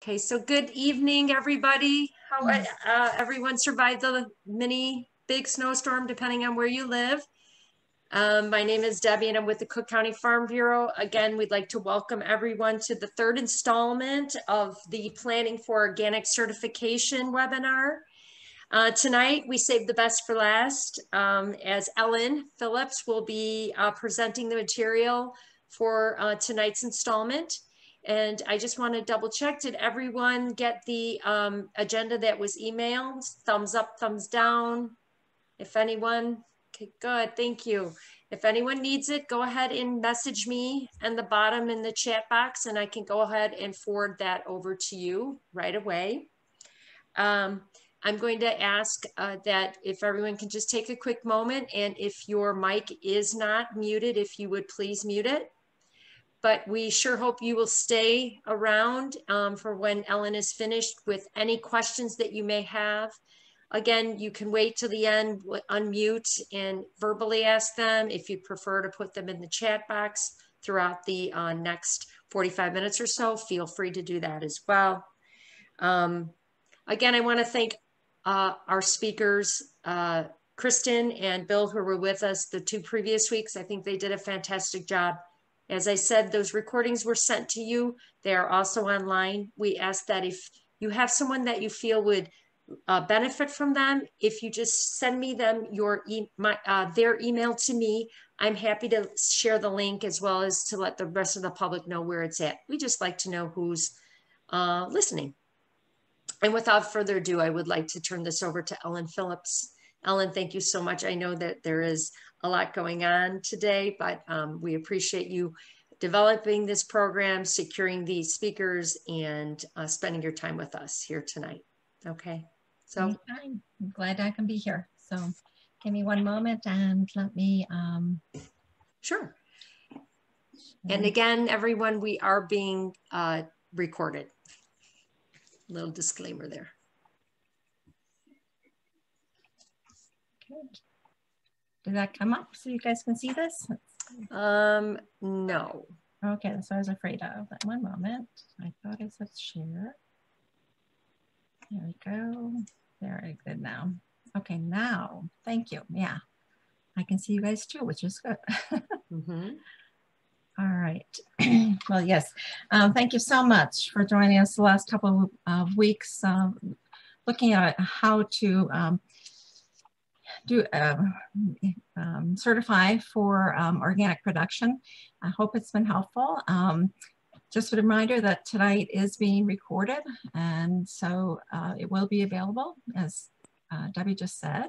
Okay, so good evening, everybody. How everyone survived the mini big snowstorm, depending on where you live. My name is Debbie, and I'm with the Cook County Farm Bureau. Again, we'd like to welcome everyone to the third installment of the Planning for Organic Certification webinar. Tonight, we saved the best for last, as Ellen Phillips will be presenting the material for tonight's installment. And I just want to double check, did everyone get the agenda that was emailed? Thumbs up, thumbs down? If anyone, okay, good, thank you. If anyone needs it, go ahead and message me in the bottom in the chat box, and I can go ahead and forward that over to you right away. I'm going to ask that if everyone can just take a quick moment, and if your mic is not muted, if you would please mute it. But we sure hope you will stay around for when Ellen is finished with any questions that you may have. Again, you can wait till the end, unmute and verbally ask them. If you prefer to put them in the chat box throughout the next 45 minutes or so, feel free to do that as well. Again, I want to thank our speakers, Kristen and Bill, who were with us the 2 previous weeks. I think they did a fantastic job. As I said, those recordings were sent to you. They are also online. We ask that if you have someone that you feel would benefit from them, if you just send me them their email to me, I'm happy to share the link as well as to let the rest of the public know where it's at. We just like to know who's listening. And without further ado, I would like to turn this over to Ellen Phillips. Ellen, thank you so much. I know that there is a lot going on today, but we appreciate you developing this program, securing these speakers, and spending your time with us here tonight. Okay, so. Anytime. I'm glad I can be here. So give me one moment and let me. Sure. And again, everyone, we are being recorded. Little disclaimer there. Good. Did that come up so you guys can see this? No. Okay, that's what I was afraid of. One moment. I thought I said share. There we go. Very good now. Okay, now, thank you. Yeah, I can see you guys too, which is good. Mm-hmm. All right. Well, yes. Thank you so much for joining us the last couple of weeks, looking at how to certify for organic production. I hope it's been helpful. Just a reminder that tonight is being recorded, and so it will be available, as Debbie just said.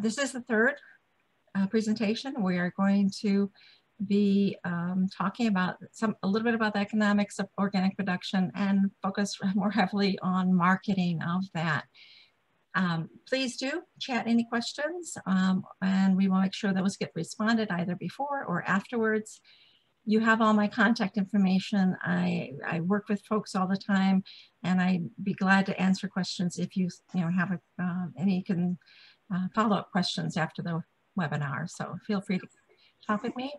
This is the third presentation. We are going to be talking about a little bit about the economics of organic production and focus more heavily on marketing of that. Please do chat any questions, and we will make sure those get responded either before or afterwards. You have all my contact information. I work with folks all the time, and I'd be glad to answer questions if you have any follow-up questions after the webinar. So feel free to talk with me.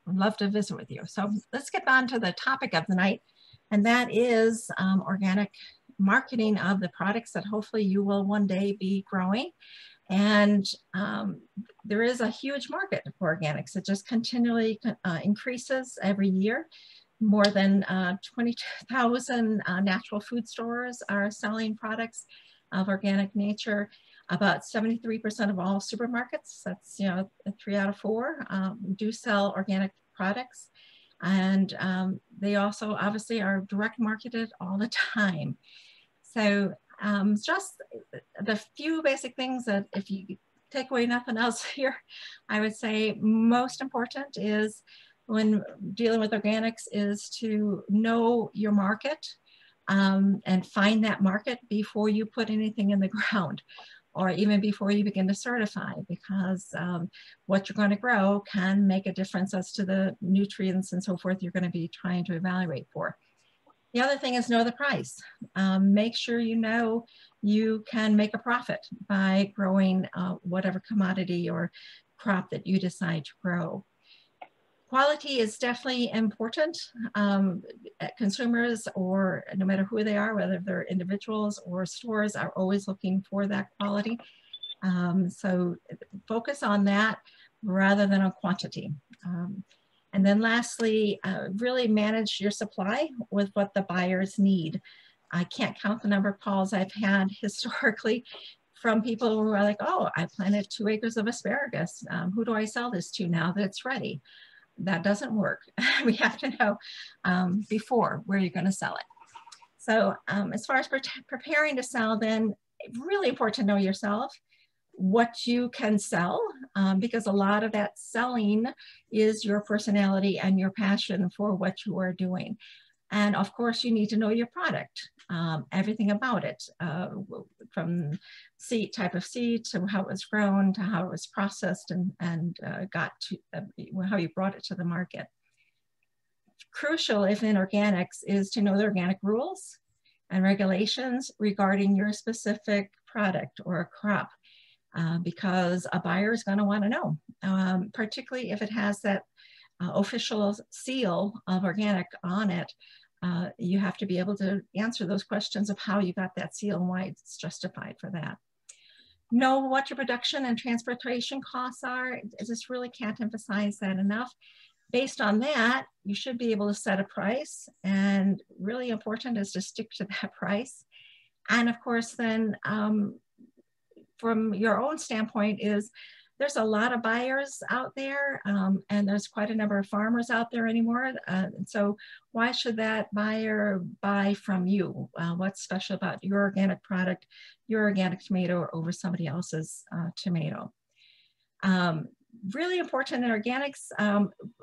Love to visit with you. So let's get on to the topic of the night, and that is organic marketing of the products that hopefully you will one day be growing. And there is a huge market for organics. It just continually increases every year. More than 22,000 natural food stores are selling products of organic nature. About 73% of all supermarkets, that's 3 out of 4, do sell organic products. And they also obviously are direct marketed all the time. So just the few basic things that if you take away nothing else here, I would say most important is when dealing with organics is to know your market and find that market before you put anything in the ground, or even before you begin to certify, because what you're going to grow can make a difference as to the nutrients and so forth you're going to be trying to evaluate for. The other thing is know the price. Make sure you know you can make a profit by growing whatever commodity or crop that you decide to grow. Quality is definitely important. Consumers, or no matter who they are, whether they're individuals or stores, are always looking for that quality. So focus on that rather than on quantity. And then lastly, really manage your supply with what the buyers need. I can't count the number of calls I've had historically from people who are like, oh, I planted 2 acres of asparagus. Who do I sell this to now that it's ready? That doesn't work. We have to know before where you're going to sell it. So as far as preparing to sell, then really important to know yourself, what you can sell, because a lot of that selling is your personality and your passion for what you are doing. And of course, you need to know your product, everything about it, from seed, type of seed, to how it was grown, to how it was processed, and got to how you brought it to the market. Crucial, if in organics, is to know the organic rules and regulations regarding your specific product or a crop, because a buyer is going to want to know, particularly if it has that official seal of organic on it. You have to be able to answer those questions of how you got that seal and why it's justified for that. Know what your production and transportation costs are. I just really can't emphasize that enough. Based on that, you should be able to set a price, and really important is to stick to that price. And of course, then from your own standpoint, is there's a lot of buyers out there, and there's quite a number of farmers out there anymore. So why should that buyer buy from you? What's special about your organic product, your organic tomato, over somebody else's tomato? Really important in organics,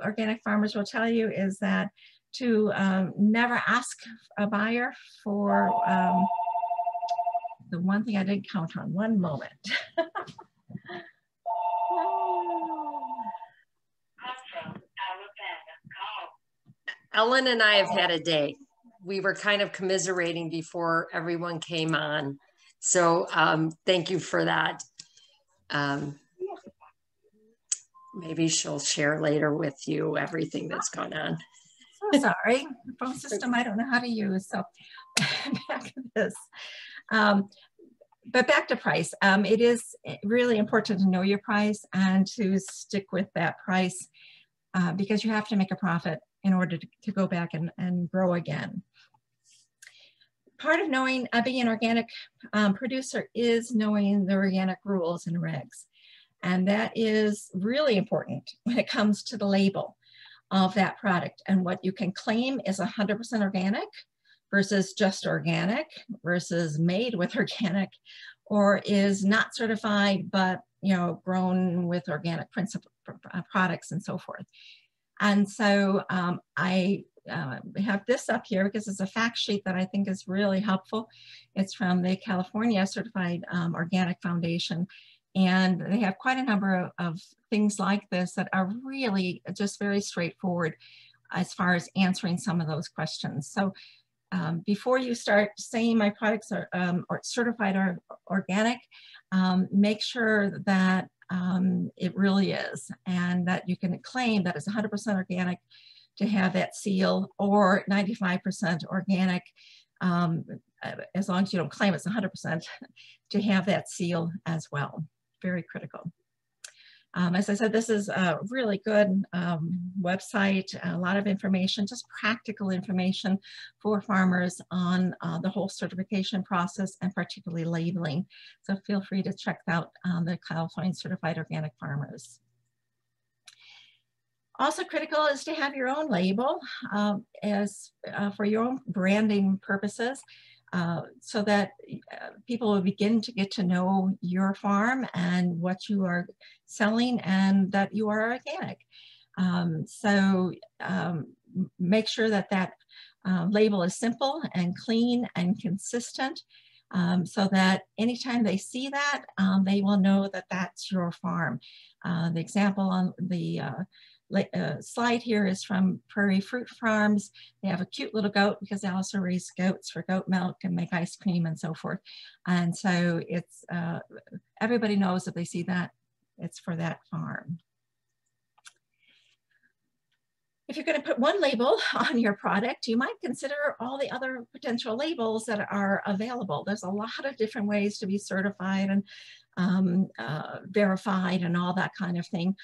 organic farmers will tell you, is that to never ask a buyer for the one thing I didn't count on. One moment. Ellen and I have had a day. We were kind of commiserating before everyone came on. So thank you for that. Maybe she'll share later with you everything that's gone on. So sorry, the phone system I don't know how to use. So back to this. But back to price. It is really important to know your price and to stick with that price, because you have to make a profit in order to go back and grow again. Part of knowing, being an organic producer, is knowing the organic rules and regs. And that is really important when it comes to the label of that product and what you can claim is 100% organic versus just organic versus made with organic, or is not certified, but grown with organic principle products and so forth. And so I have this up here because it's a fact sheet that I think is really helpful. It's from the California Certified Organic Foundation. And they have quite a number of things like this that are really just very straightforward as far as answering some of those questions. So before you start saying my products are certified or organic, make sure that it really is, and that you can claim that it's 100% organic to have that seal, or 95% organic, as long as you don't claim it's 100%, to have that seal as well. Very critical. As I said, this is a really good website, a lot of information, just practical information for farmers on the whole certification process, and particularly labeling. So feel free to check out the California Certified Organic Farmers. Also critical is to have your own label for your own branding purposes. So that people will begin to get to know your farm and what you are selling, and that you are organic. Make sure that that label is simple and clean and consistent, so that anytime they see that, they will know that that's your farm. The example on the slide here is from Prairie Fruit Farms. They have a cute little goat because they also raise goats for goat milk and make ice cream and so forth. And so it's, everybody knows if they see that, it's for that farm. If you're going to put one label on your product, you might consider all the other potential labels that are available. There's a lot of different ways to be certified and verified and all that kind of thing.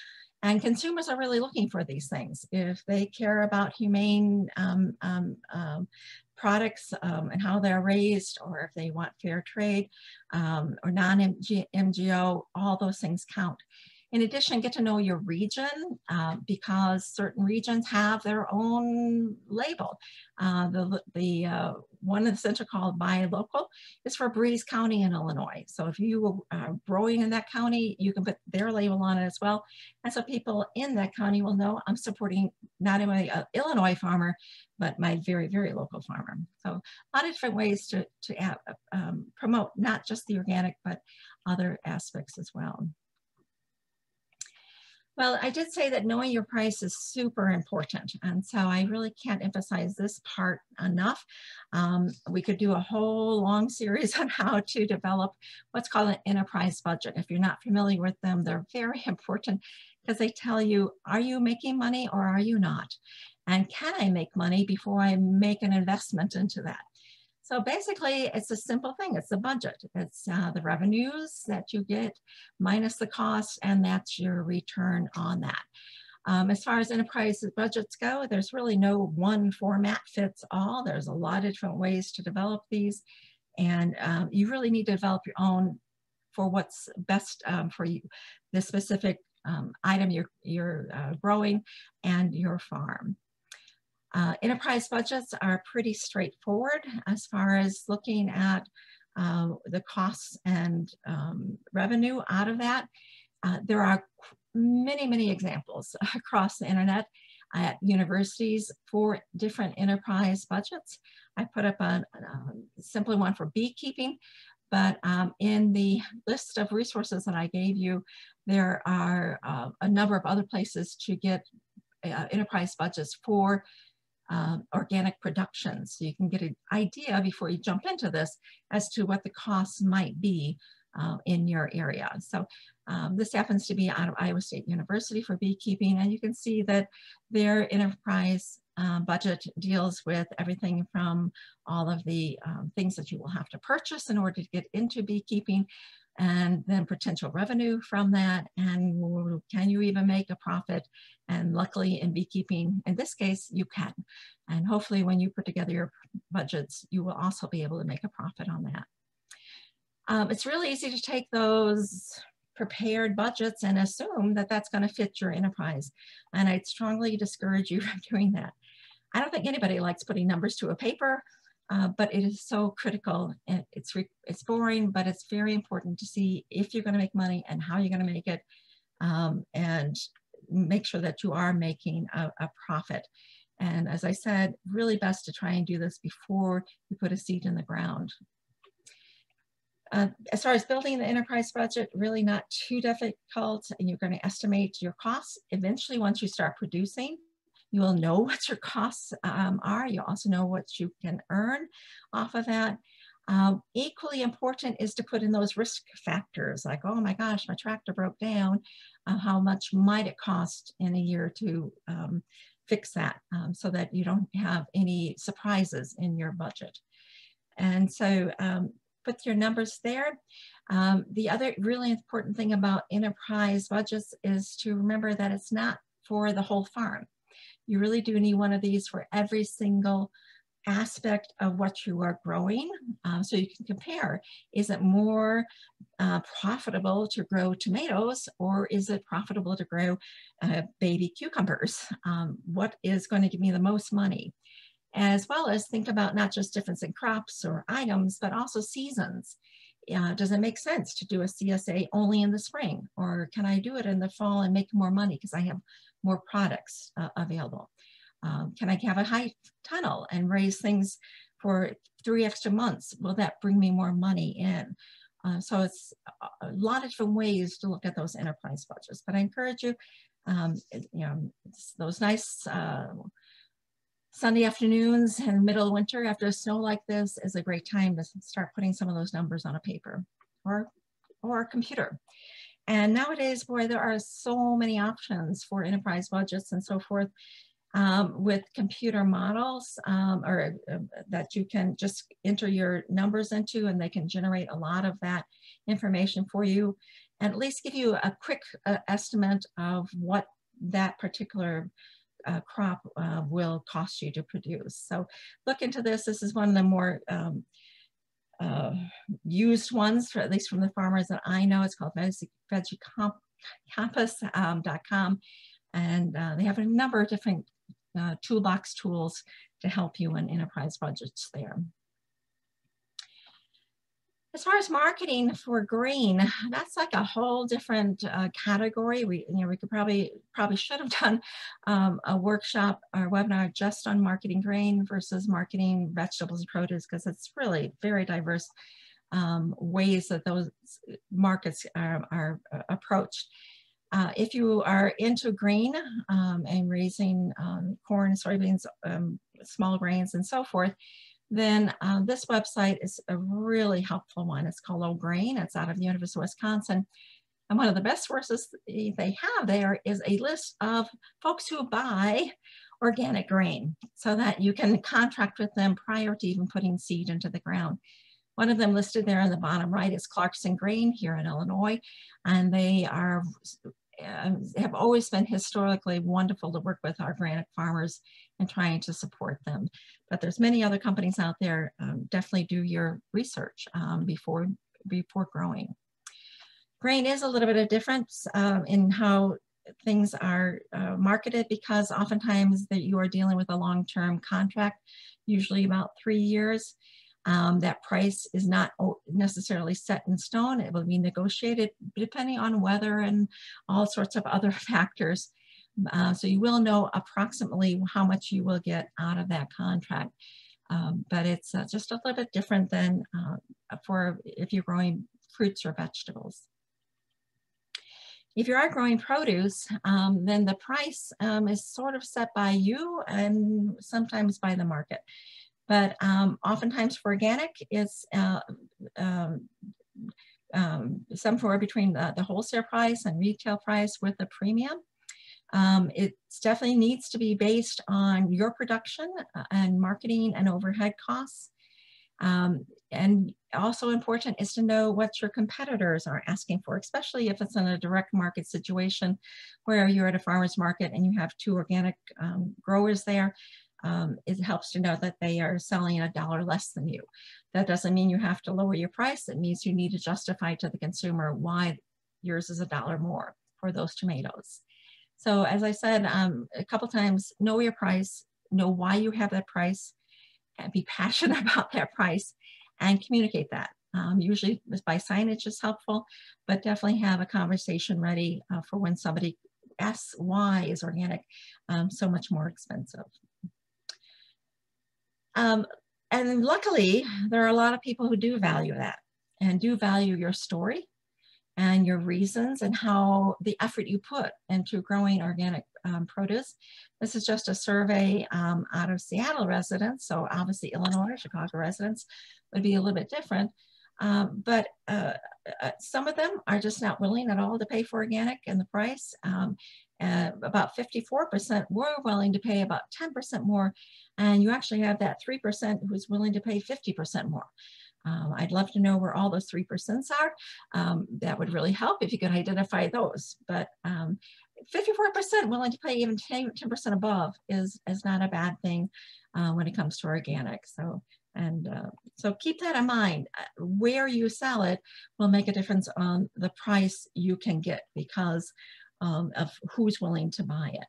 And consumers are really looking for these things. If they care about humane products and how they're raised, or if they want fair trade or non-MGO, all those things count. In addition, get to know your region because certain regions have their own label. One of the center called Buy Local is for Breeze County in Illinois. So if you are growing in that county, you can put their label on it as well. And so people in that county will know I'm supporting not only an Illinois farmer, but my very, very local farmer. So a lot of different ways to promote not just the organic, but other aspects as well. Well, I did say that knowing your price is super important. And so I really can't emphasize this part enough. We could do a whole long series on how to develop what's called an enterprise budget. If you're not familiar with them, they're very important because they tell you, are you making money or are you not? And can I make money before I make an investment into that? So basically, it's a simple thing. It's a budget. It's the revenues that you get minus the cost, and that's your return on that. As far as enterprise budgets go, there's really no one format fits all. There's a lot of different ways to develop these, and you really need to develop your own for what's best for you, the specific item you're growing and your farm. Enterprise budgets are pretty straightforward as far as looking at the costs and revenue out of that. There are many, many examples across the internet at universities for different enterprise budgets. I put up a simple one for beekeeping, but in the list of resources that I gave you, there are a number of other places to get enterprise budgets for organic production. So you can get an idea before you jump into this as to what the costs might be in your area. So this happens to be out of Iowa State University for beekeeping, and you can see that their enterprise budget deals with everything from all of the things that you will have to purchase in order to get into beekeeping, and then potential revenue from that, and can you even make a profit? And luckily in beekeeping, in this case, you can. And hopefully when you put together your budgets, you will also be able to make a profit on that. It's really easy to take those prepared budgets and assume that that's going to fit your enterprise. And I'd strongly discourage you from doing that. I don't think anybody likes putting numbers to a paper, but it is so critical. And it's boring, but it's very important to see if you're going to make money and how you're going to make it, and make sure that you are making a profit. And as I said, really best to try and do this before you put a seed in the ground. As far as building the enterprise budget, really not too difficult. And you're going to estimate your costs. Eventually, once you start producing, you will know what your costs are. You also know what you can earn off of that. Equally important is to put in those risk factors like, oh my gosh, my tractor broke down. How much might it cost in a year to fix that so that you don't have any surprises in your budget? And so put your numbers there. The other really important thing about enterprise budgets is to remember that it's not for the whole farm. You really do need one of these for every single aspect of what you are growing, so you can compare. Is it more profitable to grow tomatoes, or is it profitable to grow baby cucumbers? What is going to give me the most money? As well as think about not just difference in crops or items, but also seasons. Does it make sense to do a CSA only in the spring, or can I do it in the fall and make more money because I have more products available? Can I have a high tunnel and raise things for 3 extra months? Will that bring me more money in? So it's a lot of different ways to look at those enterprise budgets. But I encourage you, those nice Sunday afternoons in the middle of winter after snow like this is a great time to start putting some of those numbers on a paper or a computer. And nowadays, boy, there are so many options for enterprise budgets and so forth. with computer models that you can just enter your numbers into, and they can generate a lot of that information for you, and at least give you a quick estimate of what that particular crop will cost you to produce. So look into this. This is one of the more used ones, for at least from the farmers that I know. It's called VeggieCompass.com, and they have a number of different toolbox tools to help you in enterprise budgets there. As far as marketing for grain, that's like a whole different category. We could probably should have done a workshop or webinar just on marketing grain versus marketing vegetables and produce, because it's really very diverse ways that those markets are approached. If you are into grain and raising corn, soybeans, small grains, and so forth, then this website is a really helpful one. It's called Old Grain. It's out of the University of Wisconsin. And one of the best sources they have there is a list of folks who buy organic grain so that you can contract with them prior to even putting seed into the ground. One of them listed there in the bottom right is Clarkson Grain here in Illinois, and they are have always been historically wonderful to work with our organic farmers and trying to support them. But there's many other companies out there. Definitely do your research before growing. Grain is a little bit of difference in how things are marketed, because oftentimes that you are dealing with a long-term contract, usually about 3 years. That price is not necessarily set in stone. It will be negotiated depending on weather and all sorts of other factors. So you will know approximately how much you will get out of that contract. But it's just a little bit different than for if you're growing fruits or vegetables. If you are growing produce, then the price is sort of set by you and sometimes by the market. But oftentimes for organic, it's somewhere between the wholesale price and retail price with a premium. It definitely needs to be based on your production and marketing and overhead costs. And also important is to know what your competitors are asking for, especially if it's in a direct market situation where you're at a farmer's market and you have 2 organic growers there. It helps to know that they are selling $1 less than you. That doesn't mean you have to lower your price. It means you need to justify to the consumer why yours is $1 more for those tomatoes. So as I said a couple times, know your price, know why you have that price, and be passionate about that price and communicate that. Usually by signage is helpful, but definitely have a conversation ready for when somebody asks why is organic so much more expensive. And luckily, there are a lot of people who do value that and do value your story and your reasons and how the effort you put into growing organic produce. This is just a survey out of Seattle residents. So obviously Illinois, Chicago residents would be a little bit different. But some of them are just not willing at all to pay for organic and the price. About 54% were willing to pay about 10% more. And you actually have that 3% who's willing to pay 50% more. I'd love to know where all those 3% are. That would really help if you could identify those. But 54% willing to pay even 10% above is not a bad thing when it comes to organic. So keep that in mind. Where you sell it will make a difference on the price you can get because of who's willing to buy it.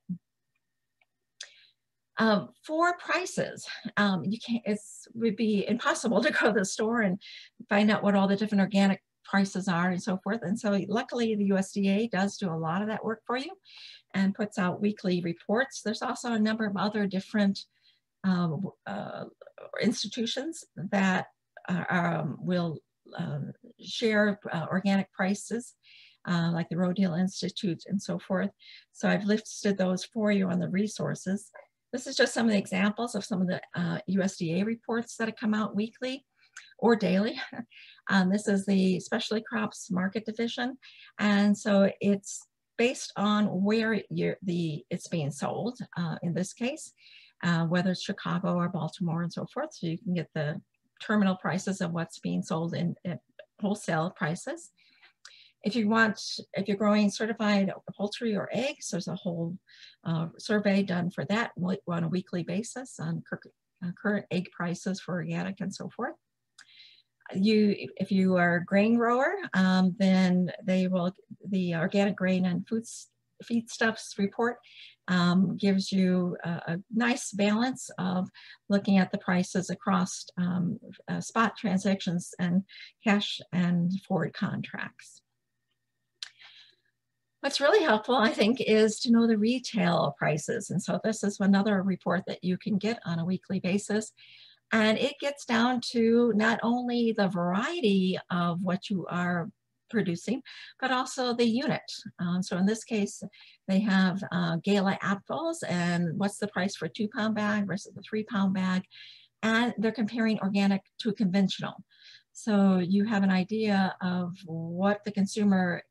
For prices, it would be impossible to go to the store and find out what all the different organic prices are and so forth. And so luckily the USDA does do a lot of that work for you and puts out weekly reports. There's also a number of other different institutions that will share organic prices, like the Roe Deal Institute and so forth. So I've listed those for you on the resources. This is just some of the examples of some of the USDA reports that have come out weekly or daily. This is the Specialty Crops Market Division. And so it's based on where it's being sold, in this case, whether it's Chicago or Baltimore and so forth. So you can get the terminal prices of what's being sold in at wholesale prices. If you're growing certified poultry or eggs, there's a whole survey done for that on a weekly basis on current egg prices for organic and so forth. If you are a grain grower, then the Organic Grain and Feedstuffs report gives you a nice balance of looking at the prices across spot transactions and cash and forward contracts. What's really helpful, I think, is to know the retail prices. And so this is another report that you can get on a weekly basis. And it gets down to not only the variety of what you are producing, but also the unit. So in this case, they have Gala apples and what's the price for a 2-pound bag versus the 3-pound bag. And they're comparing organic to conventional. So you have an idea of what the consumer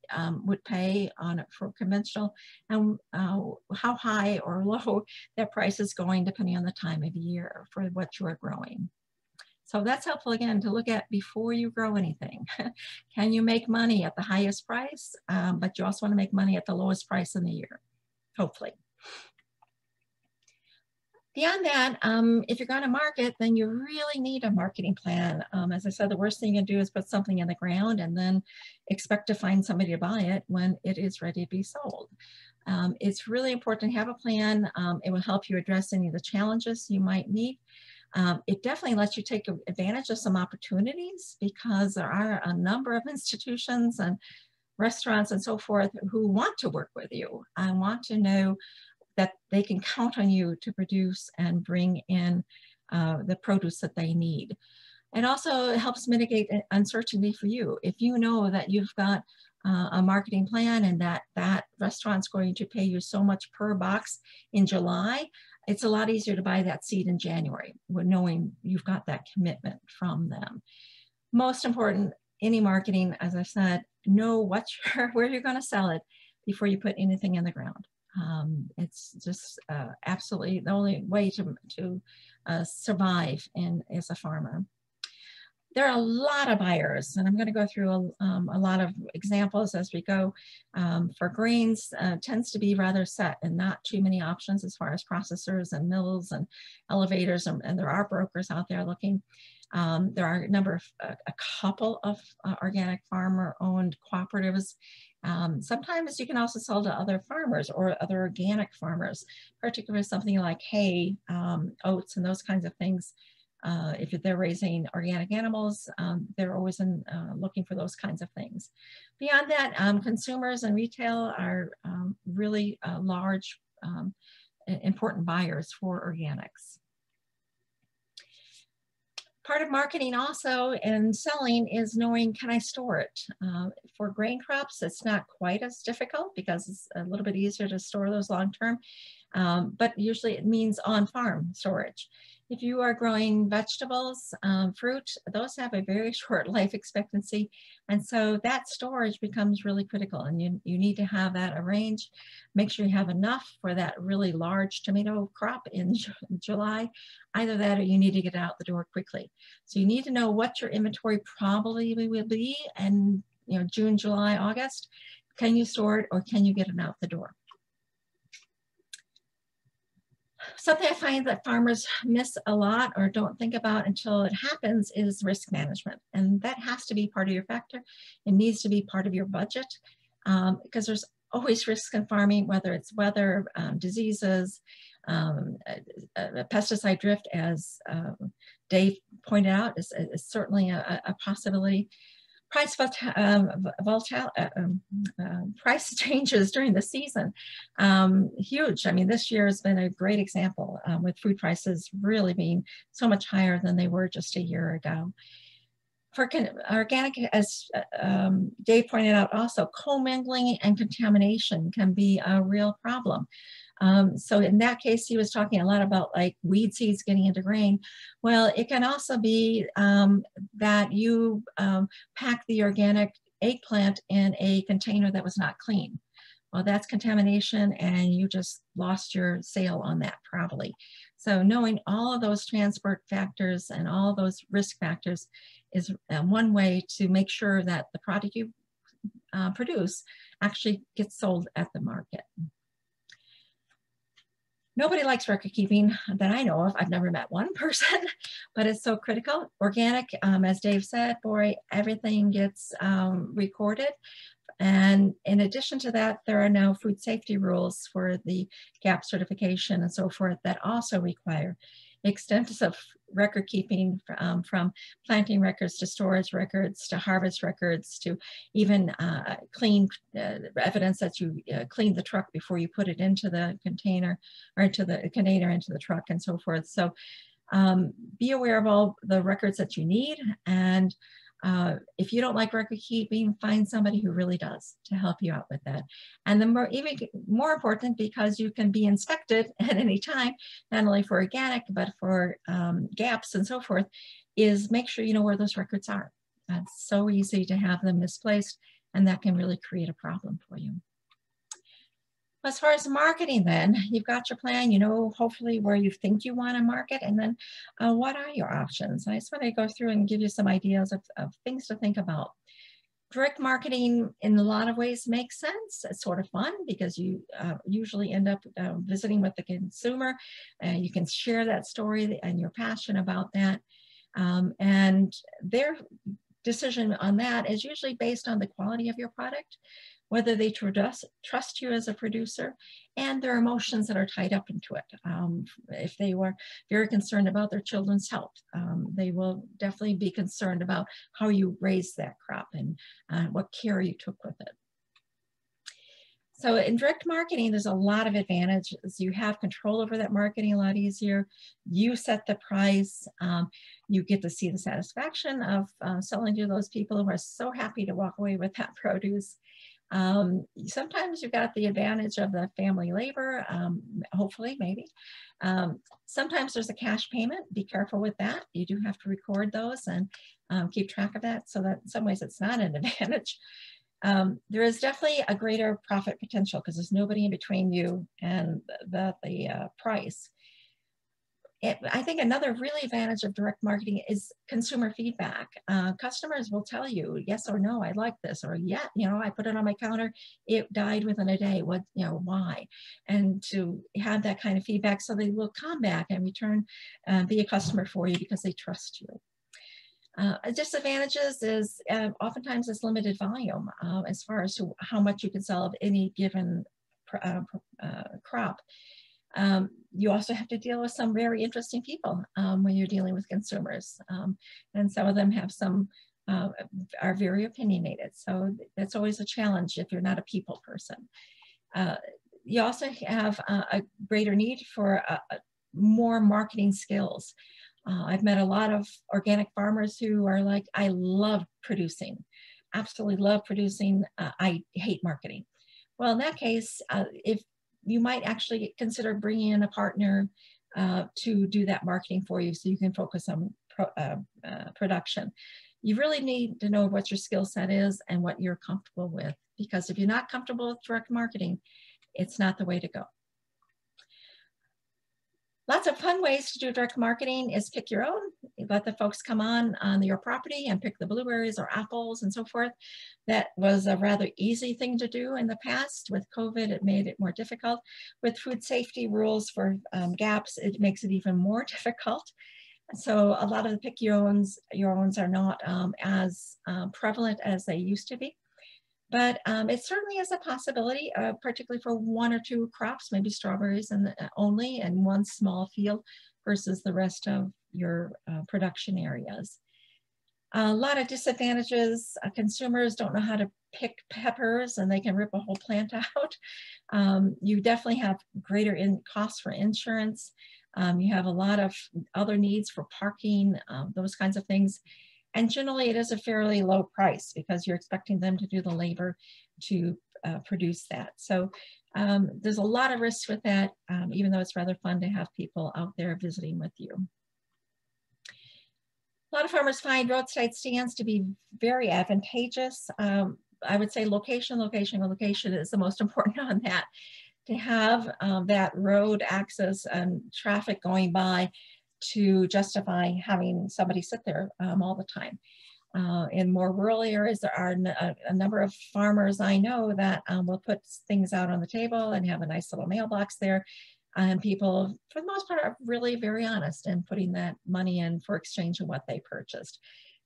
would pay for conventional and how high or low that price is going depending on the time of year for what you are growing. So that's helpful, again, to look at before you grow anything. Can you make money at the highest price, but you also want to make money at the lowest price in the year, hopefully. Beyond that, if you're going to market, then you really need a marketing plan. As I said, the worst thing you can do is put something in the ground and then expect to find somebody to buy it when it is ready to be sold. It's really important to have a plan. It will help you address any of the challenges you might meet. It definitely lets you take advantage of some opportunities because there are a number of institutions and restaurants and so forth who want to work with you. I want to know that they can count on you to produce and bring in the produce that they need. It also helps mitigate uncertainty for you. If you know that you've got a marketing plan and that restaurant's going to pay you so much per box in July, it's a lot easier to buy that seed in January, knowing you've got that commitment from them. Most important, any marketing, as I said, know where you're going to sell it before you put anything in the ground. It's just absolutely the only way to survive as a farmer. There are a lot of buyers, and I'm going to go through a lot of examples as we go. For grains, tends to be rather set and not too many options as far as processors and mills and elevators, and there are brokers out there looking. There are a couple of organic farmer-owned cooperatives. Sometimes you can also sell to other farmers or other organic farmers, particularly something like hay, oats, and those kinds of things. If they're raising organic animals, they're always looking for those kinds of things. Beyond that, consumers and retail are really large, important buyers for organics. Part of marketing also and selling is knowing, can I store it? For grain crops, it's not quite as difficult because it's a little bit easier to store those long term, but usually it means on-farm storage. If you are growing vegetables, fruit, those have a very short life expectancy. And so that storage becomes really critical, and you need to have that arranged. Make sure you have enough for that really large tomato crop in July. Either that or you need to get it out the door quickly. So you need to know what your inventory probably will be in June, July, August. Can you store it or can you get it out the door? Something I find that farmers miss a lot or don't think about until it happens is risk management. And that has to be part of your factor. It needs to be part of your budget because there's always risks in farming, whether it's weather, diseases, pesticide drift, as Dave pointed out, is certainly a possibility. Price changes during the season, huge. I mean, this year has been a great example with food prices really being so much higher than they were just a year ago. For organic, as Dave pointed out also, commingling and contamination can be a real problem. So in that case, he was talking a lot about like weed seeds getting into grain. Well, it can also be that you pack the organic eggplant in a container that was not clean. well, that's contamination and you just lost your sale on that probably. So knowing all of those transport factors and all those risk factors is one way to make sure that the product you produce actually gets sold at the market. Nobody likes record keeping that I know of. I've never met one person, but it's so critical. Organic, as Dave said, boy, everything gets recorded. And in addition to that, there are now food safety rules for the GAP certification and so forth that also require extensive record keeping from planting records to storage records to harvest records to even clean evidence that you cleaned the truck before you put it into the container or into the container into the truck and so forth. So be aware of all the records that you need, and if you don't like record keeping, find somebody who really does to help you out with that. And the even more important, because you can be inspected at any time, not only for organic, but for gaps and so forth, is make sure you know where those records are. It's so easy to have them misplaced, and that can really create a problem for you. As far as marketing then, you've got your plan, you know, hopefully where you think you want to market, and then what are your options? I just want to go through and give you some ideas of things to think about. Direct marketing in a lot of ways makes sense. It's sort of fun because you usually end up visiting with the consumer. You can share that story and your passion about that. And their decision on that is usually based on the quality of your product, whether they trust you as a producer, and their emotions that are tied up into it. If they were very concerned about their children's health, they will definitely be concerned about how you raised that crop and what care you took with it. So in direct marketing, there's a lot of advantages. You have control over that marketing a lot easier. You set the price. You get to see the satisfaction of selling to those people who are so happy to walk away with that produce. Sometimes you've got the advantage of the family labor, hopefully, maybe. Sometimes there's a cash payment. Be careful with that. You do have to record those and keep track of that, so that in some ways it's not an advantage. There is definitely a greater profit potential because there's nobody in between you and the price. I think another really advantage of direct marketing is consumer feedback. Customers will tell you yes or no, I like this, or yeah, you know, I put it on my counter, it died within a day. What, you know, why? And to have that kind of feedback, so they will come back and return, be a customer for you because they trust you. Disadvantages is oftentimes it's limited volume as far as to how much you can sell of any given crop. You also have to deal with some very interesting people when you're dealing with consumers. And some of them have some, are very opinionated. So that's always a challenge if you're not a people person. You also have a greater need for more marketing skills. I've met a lot of organic farmers who are like, I love producing, absolutely love producing. I hate marketing. Well, in that case, if you might actually consider bringing in a partner to do that marketing for you so you can focus on production. You really need to know what your skill set is and what you're comfortable with, because if you're not comfortable with direct marketing, it's not the way to go. Lots of fun ways to do direct marketing is pick your own. You let the folks come on your property and pick the blueberries or apples and so forth. That was a rather easy thing to do in the past. With COVID, it made it more difficult. With food safety rules for gaps, it makes it even more difficult. So a lot of the pick your owns are not as prevalent as they used to be. But it certainly is a possibility, particularly for one or two crops, maybe strawberries only in one small field versus the rest of your production areas. A lot of disadvantages. Consumers don't know how to pick peppers and they can rip a whole plant out. You definitely have greater costs for insurance. You have a lot of other needs for parking, those kinds of things. And generally it is a fairly low price because you're expecting them to do the labor to produce that. So there's a lot of risks with that, even though it's rather fun to have people out there visiting with you. A lot of farmers find roadside stands to be very advantageous. I would say location is the most important on that. To have that road access and traffic going by to justify having somebody sit there all the time. In more rural areas, there are a number of farmers I know that will put things out on the table and have a nice little mailbox there. And people, for the most part, are really very honest in putting that money in for exchange of what they purchased.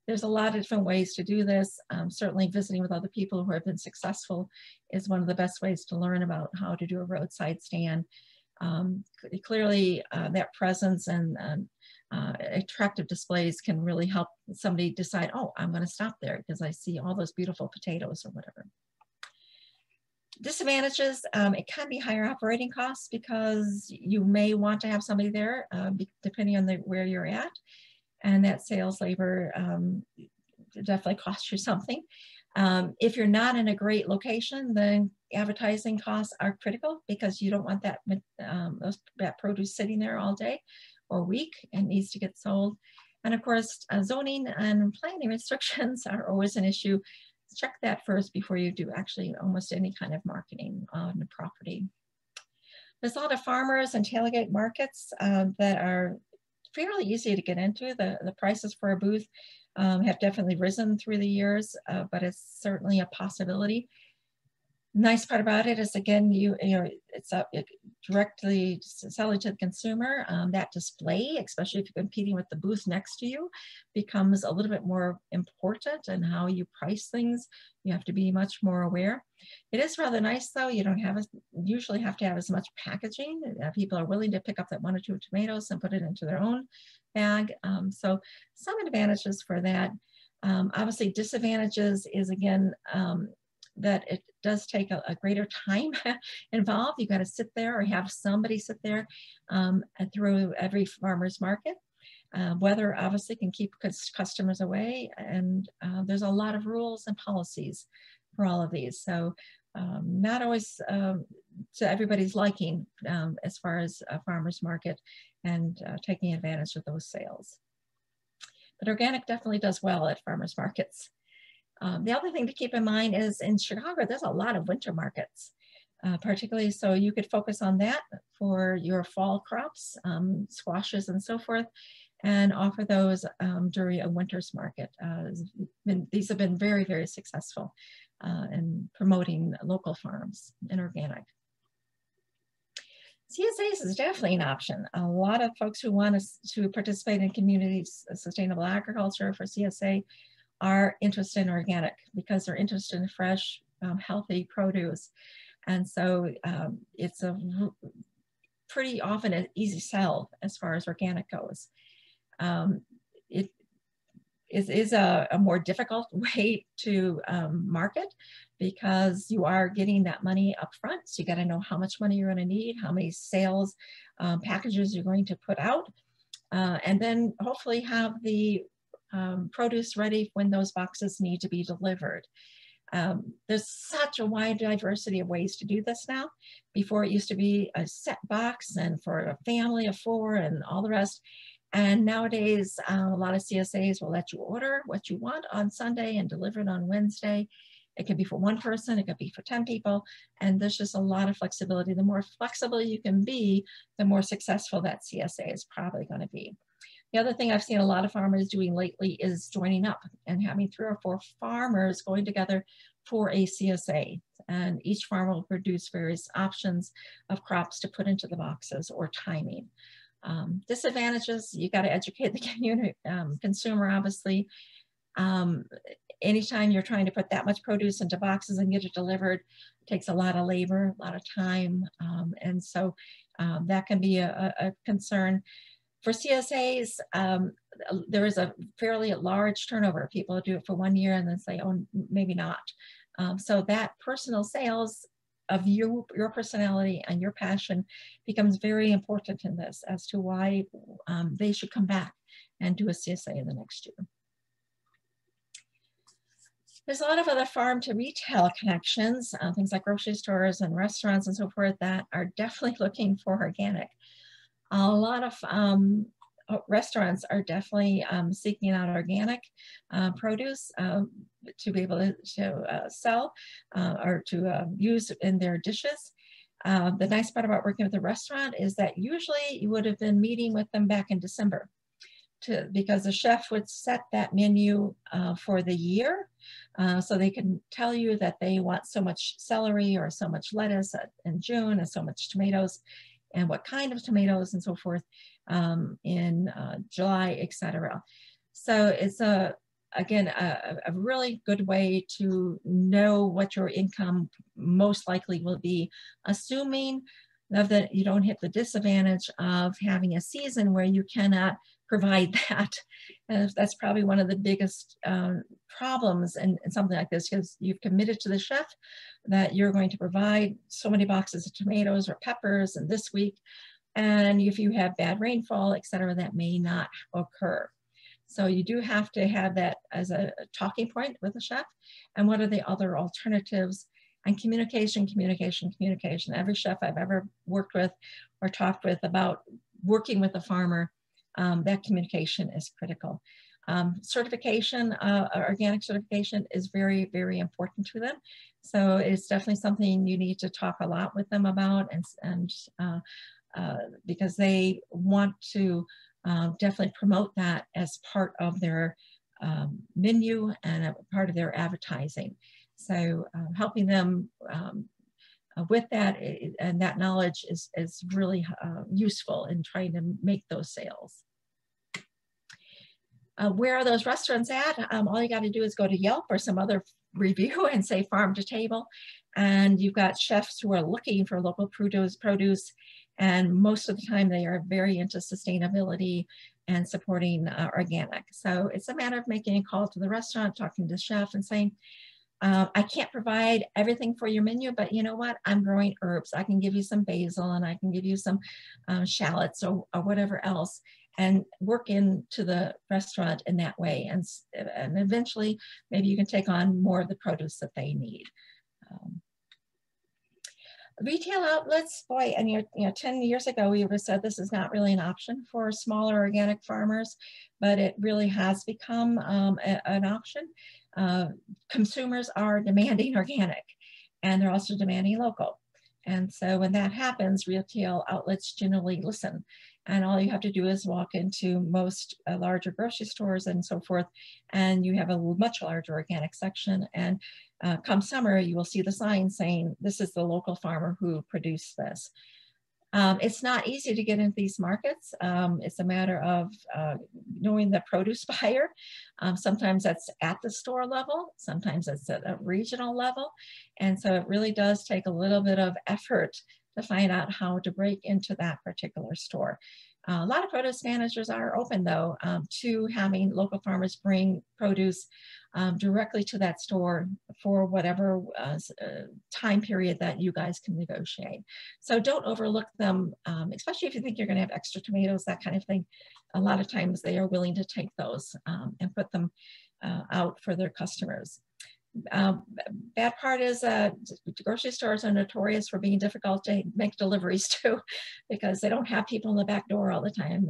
There's a lot of different ways to do this. Certainly visiting with other people who have been successful is one of the best ways to learn about how to do a roadside stand. Clearly, that presence and attractive displays can really help somebody decide, oh, I'm going to stop there because I see all those beautiful potatoes or whatever. Disadvantages, it can be higher operating costs because you may want to have somebody there depending on where you're at. And that sales labor definitely costs you something. If you're not in a great location, then advertising costs are critical because you don't want that produce sitting there all day or week and needs to get sold. And of course, zoning and planning restrictions are always an issue. Check that first before you do actually almost any kind of marketing on the property. There's a lot of farmers and tailgate markets that are fairly easy to get into. The prices for a booth have definitely risen through the years, but it's certainly a possibility. Nice part about it is, again, it's directly selling to the consumer. That display, especially if you're competing with the booth next to you, becomes a little bit more important, and how you price things, you have to be much more aware. It is rather nice, though. You don't usually have to have as much packaging. People are willing to pick up that 1 or 2 tomatoes and put it into their own bag. So some advantages for that. Obviously, disadvantages is, again, that it does take a greater time involved. You got to sit there or have somebody sit there through every farmer's market. Weather obviously can keep customers away, and there's a lot of rules and policies for all of these. So not always to everybody's liking as far as a farmer's market and taking advantage of those sales. But organic definitely does well at farmers markets. The other thing to keep in mind is in Chicago, there's a lot of winter markets, particularly, so you could focus on that for your fall crops, squashes and so forth, and offer those during a winter's market. These have been very, very successful in promoting local farms and organic. CSAs is definitely an option. A lot of folks who want to participate in community sustainable agriculture for CSA are interested in organic because they're interested in fresh, healthy produce. And so it's a pretty often an easy sell as far as organic goes. It is a more difficult way to market because you are getting that money up front. So you got to know how much money you're going to need, how many sales packages you're going to put out, and then hopefully have the produce ready when those boxes need to be delivered. There's such a wide diversity of ways to do this now. Before it used to be a set box and for a family of 4 and all the rest. And nowadays, a lot of CSAs will let you order what you want on Sunday and deliver it on Wednesday. It could be for 1 person, it could be for 10 people, and there's just a lot of flexibility. The more flexible you can be, the more successful that CSA is probably going to be. The other thing I've seen a lot of farmers doing lately is joining up and having 3 or 4 farmers going together for a CSA. And each farmer will produce various options of crops to put into the boxes or timing. Disadvantages, you got to educate the community, consumer, obviously. Anytime you're trying to put that much produce into boxes and get it delivered, it takes a lot of labor, a lot of time. And so that can be a concern. For CSAs, there is a fairly large turnover. People do it for 1 year and then say, oh, maybe not. So that personal sales of your personality and your passion becomes very important in this as to why they should come back and do a CSA in the next year. There's a lot of other farm to retail connections, things like grocery stores and restaurants and so forth that are definitely looking for organic. A lot of restaurants are definitely seeking out organic produce. be able to sell or to use in their dishes. The nice part about working with a restaurant is that usually you would have been meeting with them back in December because the chef would set that menu for the year. So they can tell you that they want so much celery or so much lettuce in June and so much tomatoes and what kind of tomatoes and so forth in July, etc. So it's again, a really good way to know what your income most likely will be, assuming that you don't hit the disadvantage of having a season where you cannot provide that. And that's probably one of the biggest problems in something like this, because you've committed to the chef that you're going to provide so many boxes of tomatoes or peppers and this week. And if you have bad rainfall, et cetera, that may not occur. So you do have to have that as a talking point with the chef. And what are the other alternatives? And communication, communication, communication. Every chef I've ever worked with or talked with about working with a farmer, that communication is critical. Certification, organic certification is very, very important to them. So it's definitely something you need to talk a lot with them about, and because they want to definitely promote that as part of their menu and a part of their advertising. So helping them with that and that knowledge is really useful in trying to make those sales. Where are those restaurants at? All you got to do is go to Yelp or some other review and say farm to table. And you've got chefs who are looking for local produce. And most of the time they are very into sustainability and supporting organic. So it's a matter of making a call to the restaurant, talking to the chef and saying, I can't provide everything for your menu, but you know what? I'm growing herbs. I can give you some basil and I can give you some shallots or whatever else, and work into the restaurant in that way. And eventually, maybe you can take on more of the produce that they need. Retail outlets, boy, and you know, 10 years ago, we would have said this is not really an option for smaller organic farmers, but it really has become an option. Consumers are demanding organic, and they're also demanding local. And so when that happens, retail outlets generally listen. And all you have to do is walk into most larger grocery stores and so forth, and you have a much larger organic section. And come summer, you will see the sign saying, this is the local farmer who produced this. It's not easy to get into these markets. It's a matter of knowing the produce buyer. Sometimes that's at the store level, sometimes it's at a regional level. And so it really does take a little bit of effort to find out how to break into that particular store. A lot of produce managers are open though to having local farmers bring produce directly to that store for whatever time period that you guys can negotiate. So don't overlook them, especially if you think you're going to have extra tomatoes, that kind of thing. A lot of times they are willing to take those and put them out for their customers. Bad part is grocery stores are notorious for being difficult to make deliveries to, because they don't have people in the back door all the time,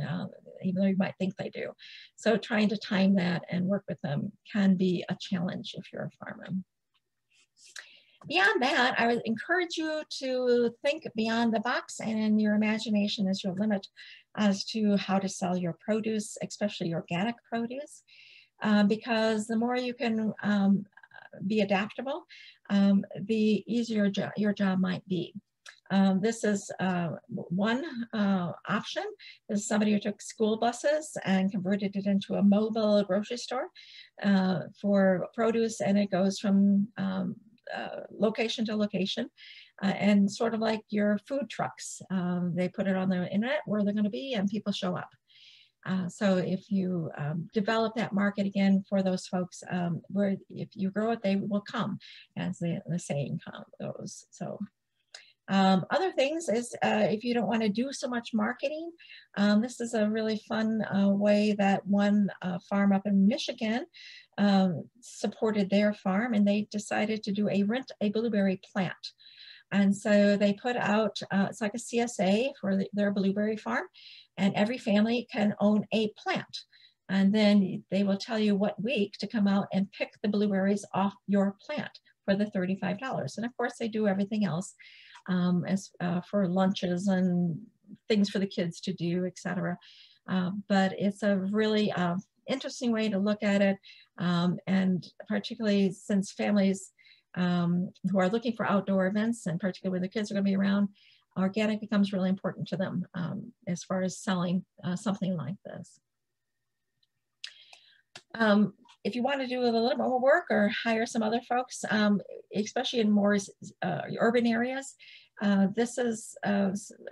even though you might think they do. So trying to time that and work with them can be a challenge if you're a farmer. Beyond that, I would encourage you to think beyond the box, and your imagination is your limit as to how to sell your produce, especially organic produce, because the more you can be adaptable, the easier your job might be. This is one option. This is somebody who took school buses and converted it into a mobile grocery store for produce, and it goes from location to location, and sort of like your food trucks. They put it on the internet where they're going to be, and people show up. So if you develop that market again for those folks, where if you grow it, they will come, as the saying goes. So other things is if you don't want to do so much marketing, this is a really fun way that one farm up in Michigan supported their farm, and they decided to do rent a blueberry plant. And so they put out, it's like a CSA for their blueberry farm, and every family can own a plant. And then they will tell you what week to come out and pick the blueberries off your plant for the $35. And of course they do everything else for lunches and things for the kids to do, etc. But it's a really interesting way to look at it. And particularly since families who are looking for outdoor events, and particularly when the kids are going to be around, organic becomes really important to them as far as selling something like this. If you want to do a little bit more work or hire some other folks, especially in more urban areas, this is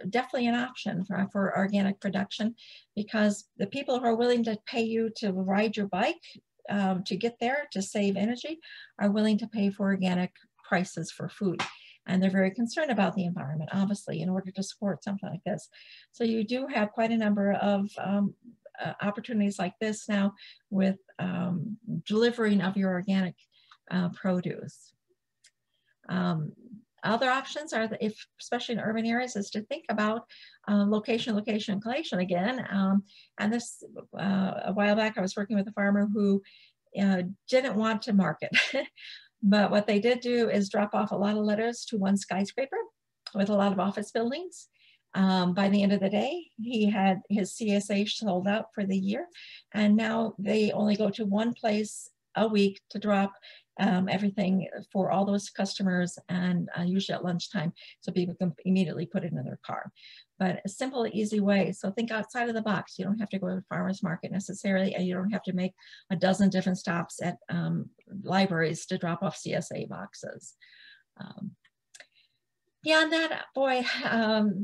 definitely an option for organic production, because the people who are willing to pay you to ride your bike to get there to save energy are willing to pay for organic prices for food. And they're very concerned about the environment, obviously, in order to support something like this. So you do have quite a number of opportunities like this now with delivering of your organic produce. Other options are, especially in urban areas, is to think about location, and collation again. And this, a while back, I was working with a farmer who didn't want to market. But what they did do is drop off a lot of letters to one skyscraper with a lot of office buildings. By the end of the day, he had his CSA sold out for the year. And now they only go to one place a week to drop everything for all those customers, and usually at lunchtime, so people can immediately put it in their car. But a simple, easy way. So think outside of the box. You don't have to go to the farmer's market necessarily, and you don't have to make a dozen different stops at libraries to drop off CSA boxes. Beyond that, boy,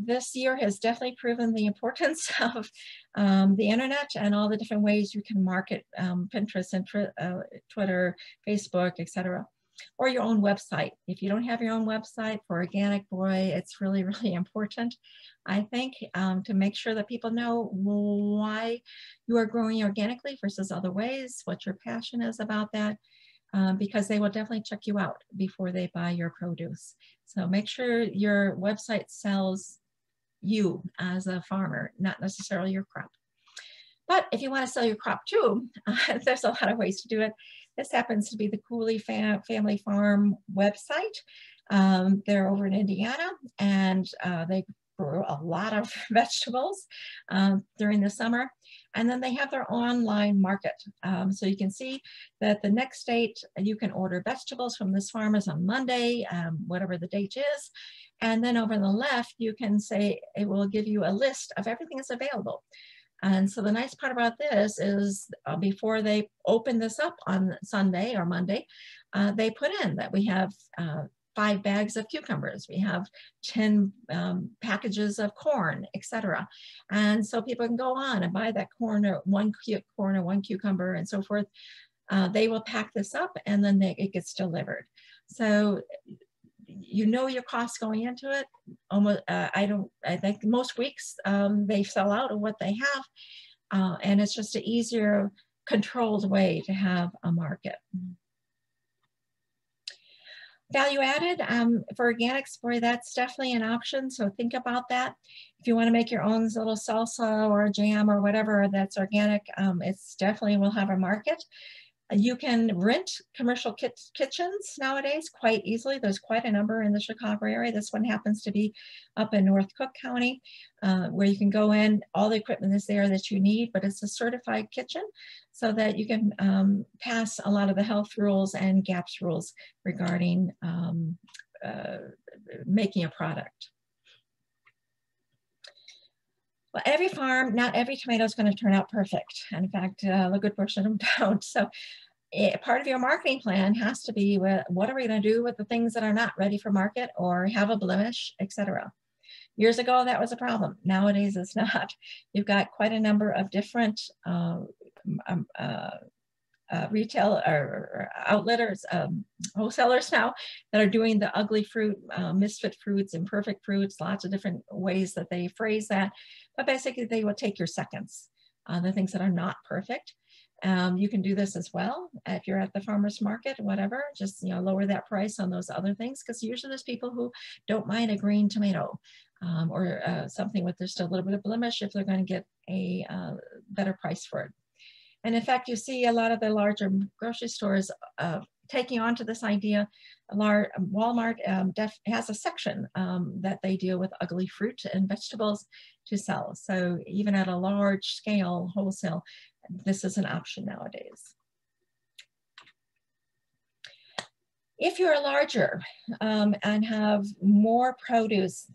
this year has definitely proven the importance of the internet and all the different ways you can market, Pinterest and Twitter, Facebook, etc. Or your own website. If you don't have your own website for organic, boy, it's really, really important, I think, to make sure that people know why you are growing organically versus other ways, what your passion is about that. Because they will definitely check you out before they buy your produce. So make sure your website sells you as a farmer, not necessarily your crop. But if you want to sell your crop too, there's a lot of ways to do it. This happens to be the Cooley Family Farm website. They're over in Indiana, and they grow a lot of vegetables during the summer. And then they have their online market. So you can see that the next date, you can order vegetables from this farmer's on Monday, whatever the date is. And then over on the left, you can say, it will give you a list of everything that's available. And so the nice part about this is before they open this up on Sunday or Monday, they put in that we have 5 bags of cucumbers, we have 10 packages of corn, etc. And so people can go on and buy that corn, or one cucumber, and so forth. They will pack this up, and then it gets delivered. So you know your costs going into it. Almost, I think most weeks they sell out of what they have, and it's just an easier, controlled way to have a market. Value added for organics, boy, that's definitely an option. So think about that. If you want to make your own little salsa or jam or whatever that's organic, it's definitely will have a market. You can rent commercial kitchens nowadays quite easily. There's quite a number in the Chicago area. This one happens to be up in North Cook County, where you can go in, all the equipment is there that you need, but it's a certified kitchen so that you can pass a lot of the health rules and GAPS rules regarding making a product. Well, every farm, not every tomato is going to turn out perfect. And in fact, a good portion of them don't. So part of your marketing plan has to be, what are we going to do with the things that are not ready for market or have a blemish, etc. Years ago, that was a problem. Nowadays, it's not. You've got quite a number of different retail or outletters, wholesalers now that are doing the ugly fruit, misfit fruits, imperfect fruits, lots of different ways that they phrase that. But basically, they will take your seconds, the things that are not perfect. You can do this as well if you're at the farmer's market, whatever, just lower that price on those other things, because usually there's people who don't mind a green tomato or something with just a little bit of blemish if they're going to get a better price for it. And in fact, you see a lot of the larger grocery stores taking on to this idea. Walmart has a section that they deal with ugly fruit and vegetables to sell. So even at a large scale wholesale, this is an option nowadays. If you're larger and have more produce,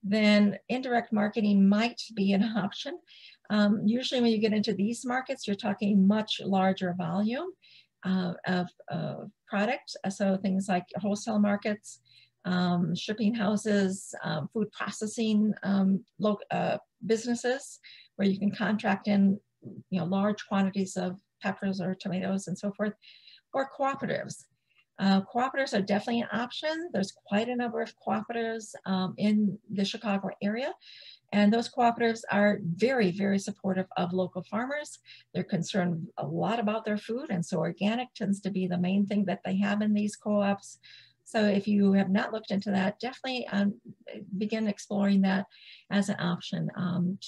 then indirect marketing might be an option. Usually when you get into these markets, you're talking much larger volume of product. So things like wholesale markets, shipping houses, food processing businesses, where you can contract in large quantities of peppers or tomatoes and so forth, or cooperatives. Cooperatives are definitely an option. There's quite a number of cooperatives in the Chicago area. And those cooperatives are very, very supportive of local farmers. They're concerned a lot about their food. And so organic tends to be the main thing that they have in these co-ops. So if you have not looked into that, definitely begin exploring that as an option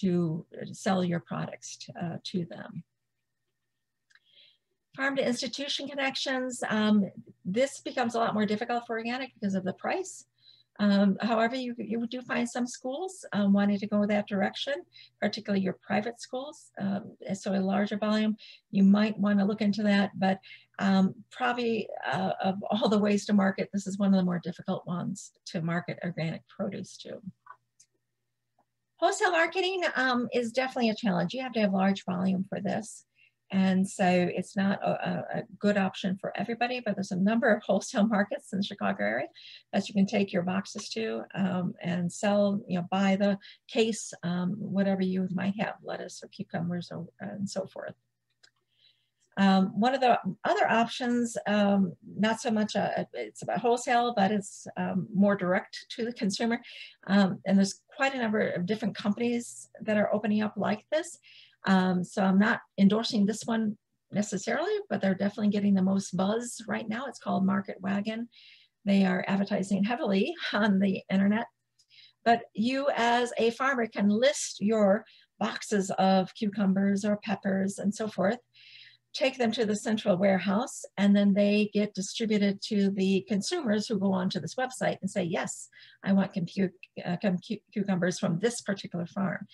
to sell your products to them. Farm to institution connections, this becomes a lot more difficult for organic because of the price. However, you do find some schools wanting to go that direction, particularly your private schools. So a larger volume, you might want to look into that, but probably of all the ways to market, this is one of the more difficult ones to market organic produce to. Wholesale marketing is definitely a challenge. You have to have large volume for this. And so it's not a good option for everybody, but there's a number of wholesale markets in the Chicago area that you can take your boxes to and sell, by the case, whatever you might have, lettuce or cucumbers and so forth. One of the other options, not so much, it's about wholesale, but it's more direct to the consumer. And there's quite a number of different companies that are opening up like this. So I'm not endorsing this one necessarily, but they're definitely getting the most buzz right now. It's called Wagon. They are advertising heavily on the internet, but you as a farmer can list your boxes of cucumbers or peppers and so forth, take them to the central warehouse, and then they get distributed to the consumers who go onto this website and say, yes, I want cucumbers from this particular farm.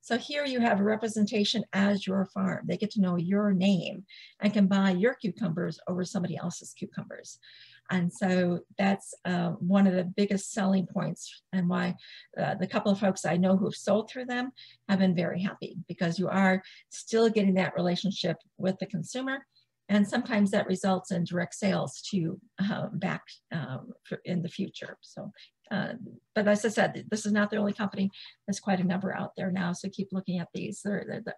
So here you have a representation as your farm. They get to know your name and can buy your cucumbers over somebody else's cucumbers. And so that's one of the biggest selling points, and why the couple of folks I know who've sold through them have been very happy, because you are still getting that relationship with the consumer. And sometimes that results in direct sales to back in the future. So, but as I said, this is not the only company. There's quite a number out there now. So keep looking at these.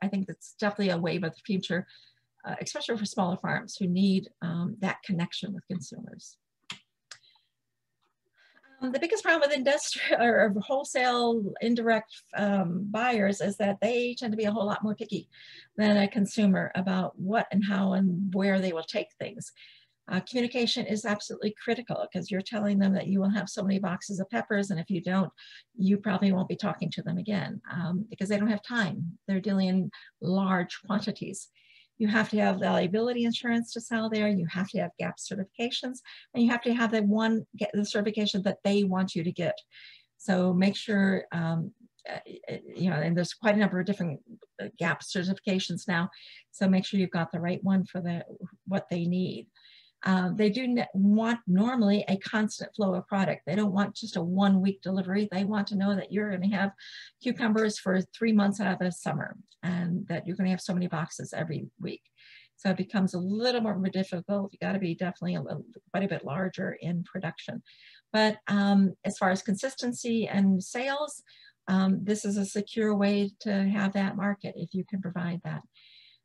I think that's definitely a wave of the future, especially for smaller farms who need that connection with consumers. The biggest problem with industrial or wholesale indirect buyers is that they tend to be a whole lot more picky than a consumer about what and how and where they will take things. Communication is absolutely critical, because you're telling them that you will have so many boxes of peppers, and if you don't, you probably won't be talking to them again because they don't have time. They're dealing in large quantities. You have to have liability insurance to sell there. You have to have GAP certifications, and you have to have the certification that they want you to get. So make sure, and there's quite a number of different GAP certifications now. So make sure you've got the right one for what they need. They do want normally a constant flow of product. They don't want just a 1-week delivery. They want to know that you're going to have cucumbers for 3 months out of the summer, and that you're going to have so many boxes every week. So it becomes a little more difficult. You got to be definitely quite a bit larger in production. But as far as consistency and sales, this is a secure way to have that market if you can provide that.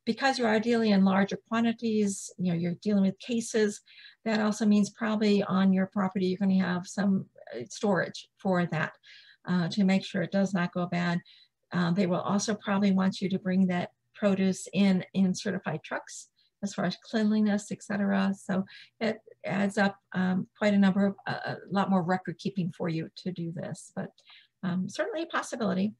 Because you are dealing in larger quantities, you're dealing with cases, that also means probably on your property you're going to have some storage for that to make sure it does not go bad. They will also probably want you to bring that produce in certified trucks as far as cleanliness, etc. So it adds up quite a lot more record keeping for you to do this, but certainly a possibility.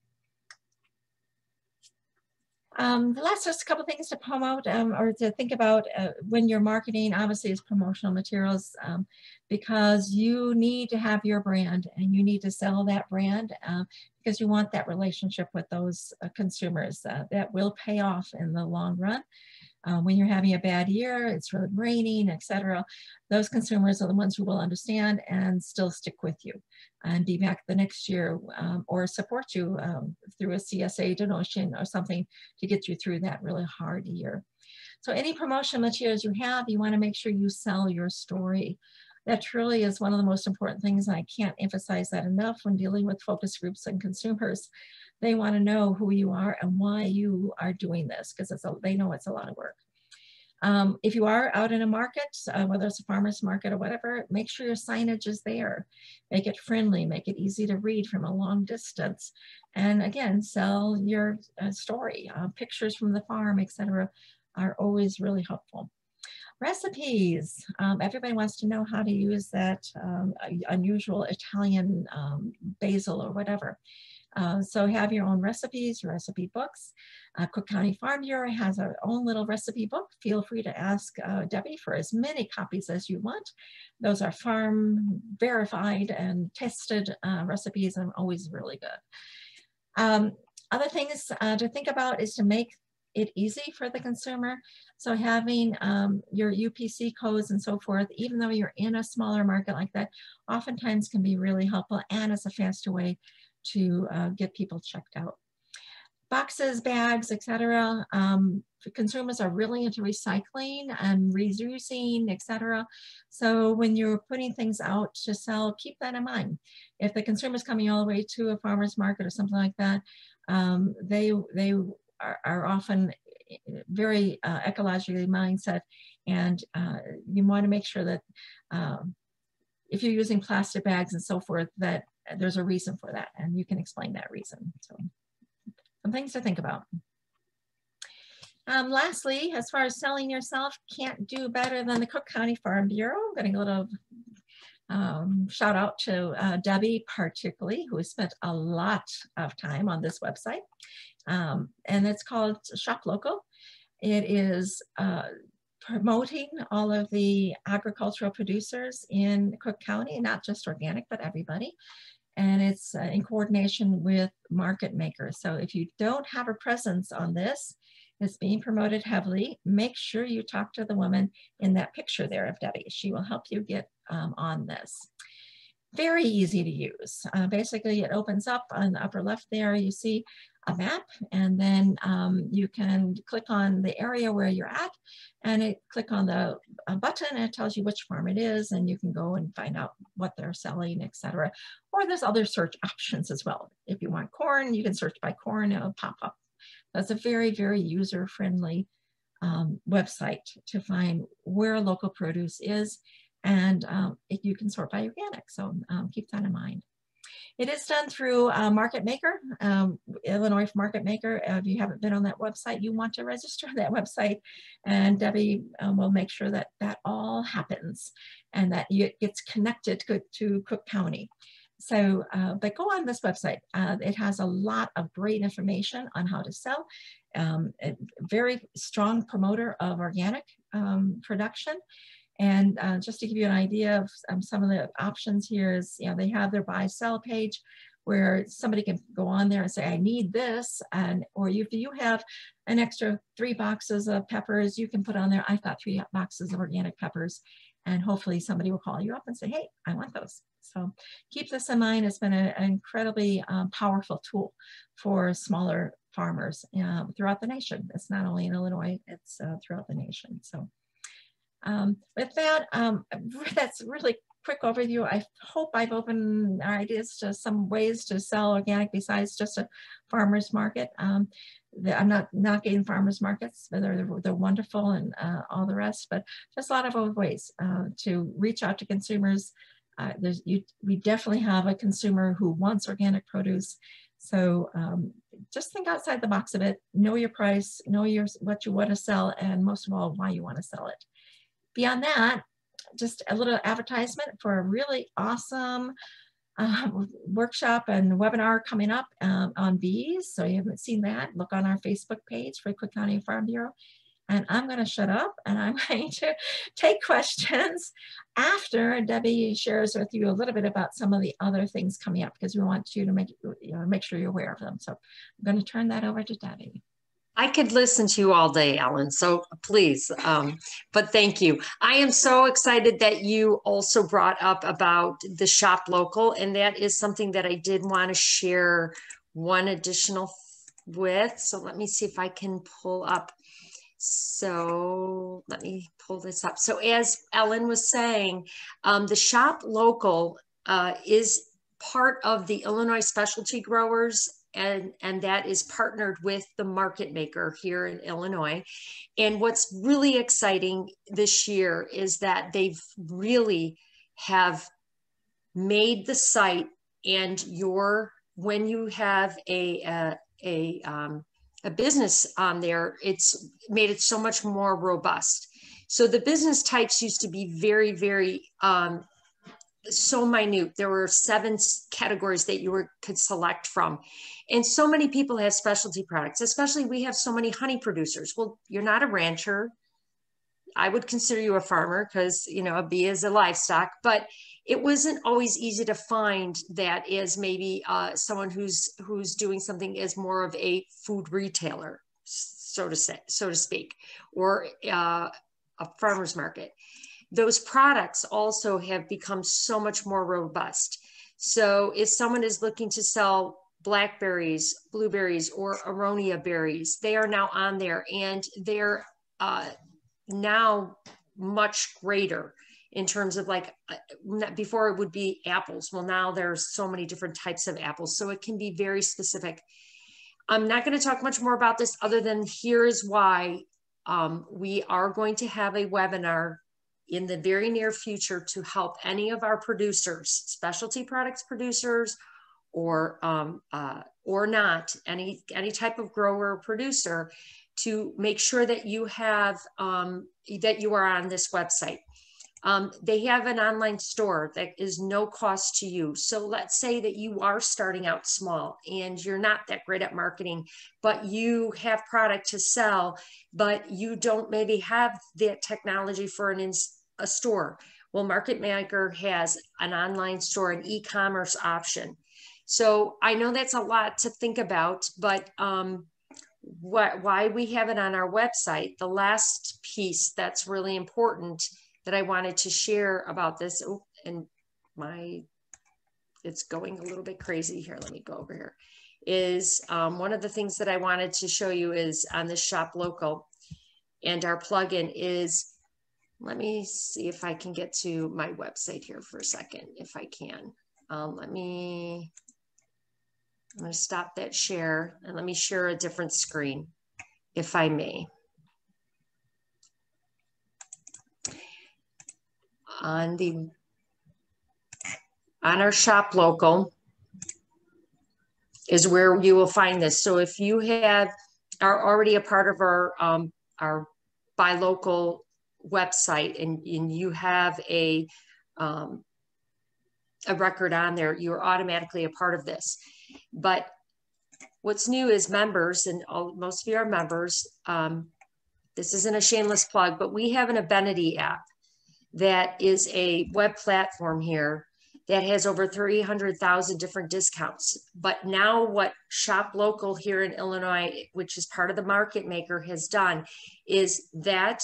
The last just a couple things to promote or to think about when you're marketing, obviously, is promotional materials, because you need to have your brand and you need to sell that brand because you want that relationship with those consumers. That will pay off in the long run. When you're having a bad year, it's really raining, etc., those consumers are the ones who will understand and still stick with you and be back the next year or support you through a CSA donation or something to get you through that really hard year. So any promotional materials you have, you want to make sure you sell your story. That truly is one of the most important things. And I can't emphasize that enough when dealing with focus groups and consumers. They want to know who you are and why you are doing this, because they know it's a lot of work. If you are out in a market, whether it's a farmer's market or whatever, make sure your signage is there. Make it friendly, make it easy to read from a long distance. And again, sell your story. Pictures from the farm, etc., are always really helpful. Recipes. Everybody wants to know how to use that unusual Italian basil or whatever. So have your own recipes, your recipe books. Cook County Farm Bureau has our own little recipe book. Feel free to ask Debbie for as many copies as you want. Those are farm verified and tested recipes and always really good. Other things to think about is to make it easy for the consumer. So having your UPC codes and so forth, even though you're in a smaller market like that, oftentimes can be really helpful, and it's a faster way to get people checked out. Boxes, bags, etc. Consumers are really into recycling and reusing, etc. So when you're putting things out to sell, keep that in mind. If the consumer's coming all the way to a farmer's market or something like that, they are often very ecologically mindset, and you want to make sure that if you're using plastic bags and so forth, that there's a reason for that, and you can explain that reason. So some things to think about. Lastly, as far as selling yourself, can't do better than the Cook County Farm Bureau. I'm getting a little shout out to Debbie particularly, who has spent a lot of time on this website. And it's called Shop Local. It is promoting all of the agricultural producers in Cook County, not just organic, but everybody. And it's in coordination with market makers. So if you don't have a presence on this, it's being promoted heavily. Make sure you talk to the woman in that picture there of Debbie. She will help you get on this. Very easy to use. Basically, it opens up on the upper left there. You see a map, and then you can click on the area where you're at, and click on the button, and it tells you which farm it is, and you can go and find out what they're selling, etc. Or there's other search options as well. If you want corn, you can search by corn, it'll pop up. That's a very, very user-friendly website to find where local produce is, and you can sort by organic, so keep that in mind. It is done through Market Maker, Illinois Market Maker. If you haven't been on that website, you want to register on that website, and Debbie will make sure that that all happens and that it gets connected to Cook County. So, but go on this website. It has a lot of great information on how to sell. A very strong promoter of organic production. And just to give you an idea of some of the options here is, you know, they have their buy sell page where somebody can go on there and say, I need this. And, or if you have an extra 3 boxes of peppers, you can put on there, I've got 3 boxes of organic peppers. And hopefully somebody will call you up and say, hey, I want those. So keep this in mind. It's been an incredibly powerful tool for smaller farmers throughout the nation. It's not only in Illinois, it's throughout the nation. So with that, that's really quick overview. I hope I've opened our ideas to some ways to sell organic besides just a farmer's market. I'm not knocking farmers markets, but they're wonderful and all the rest, but just a lot of other ways to reach out to consumers. We definitely have a consumer who wants organic produce. So just think outside the box a bit, know your price, know what you want to sell, and most of all, why you want to sell it. Beyond that, just a little advertisement for a really awesome workshop and webinar coming up on bees. So you haven't seen that, look on our Facebook page for Cook County Farm Bureau. And I'm going to shut up and I'm going to take questions after Debbie shares with you a little bit about some of the other things coming up, because we want you to make sure you're aware of them. So I'm going to turn that over to Debbie. I could listen to you all day, Ellen, so please, but thank you. I am so excited that you also brought up about the shop local, and that is something that I did want to share one additional with. So let me see if I can pull up. So let me pull this up. So as Ellen was saying, the shop local is part of the Illinois Specialty Growers, and that is partnered with the market maker here in Illinois. And what's really exciting this year is that they've really have made the site, and when you have a business on there, it's made it so much more robust. So the business types used to be very, very so minute. There were 7 categories that you could select from. And so many people have specialty products, especially we have so many honey producers. Well, you're not a rancher. I would consider you a farmer because, you know, a bee is a livestock, but it wasn't always easy to find that as maybe someone who's doing something as more of a food retailer, so to speak, or a farmer's market. Those products also have become so much more robust. So if someone is looking to sell blackberries, blueberries, or aronia berries, they are now on there, and they're now much greater in terms of, like, before it would be apples. Well, now there's so many different types of apples, so it can be very specific. I'm not going to talk much more about this other than here is why we are going to have a webinar in the very near future to help any of our producers, specialty products producers, or not, any type of grower or producer, to make sure that you have that you are on this website. They have an online store that is no cost to you. So let's say that you are starting out small and you're not that great at marketing, but you have product to sell, but you don't maybe have that technology for a store. Well, Market Maker has an online store, an e-commerce option. So I know that's a lot to think about, but why we have it on our website, the last piece that's really important that I wanted to share about this, and it's going a little bit crazy here. Let me go over here. Is one of the things that I wanted to show you is on this shop local, and our plugin is, let me see if I can get to my website here for a second, if I can. I'm going to stop that share and let me share a different screen, if I may. On our shop local is where you will find this. So if you are already a part of our buy local website, and you have a record on there, you're automatically a part of this. But what's new is members, and most of you are members. This isn't a shameless plug, but we have an Abenity app that is a web platform here that has over 300,000 different discounts. But now what Shop Local here in Illinois, which is part of the Market Maker, has done is that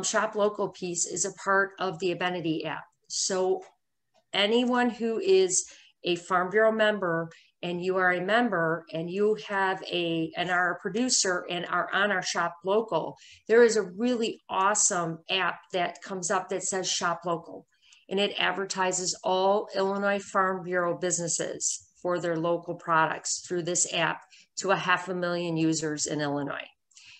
Shop Local piece is a part of the Abenity app. So anyone who is a Farm Bureau member, and you are a member, and you have and are a producer and are on our Shop Local, there is a really awesome app that comes up that says Shop Local, and it advertises all Illinois Farm Bureau businesses for their local products through this app to 500,000 users in Illinois.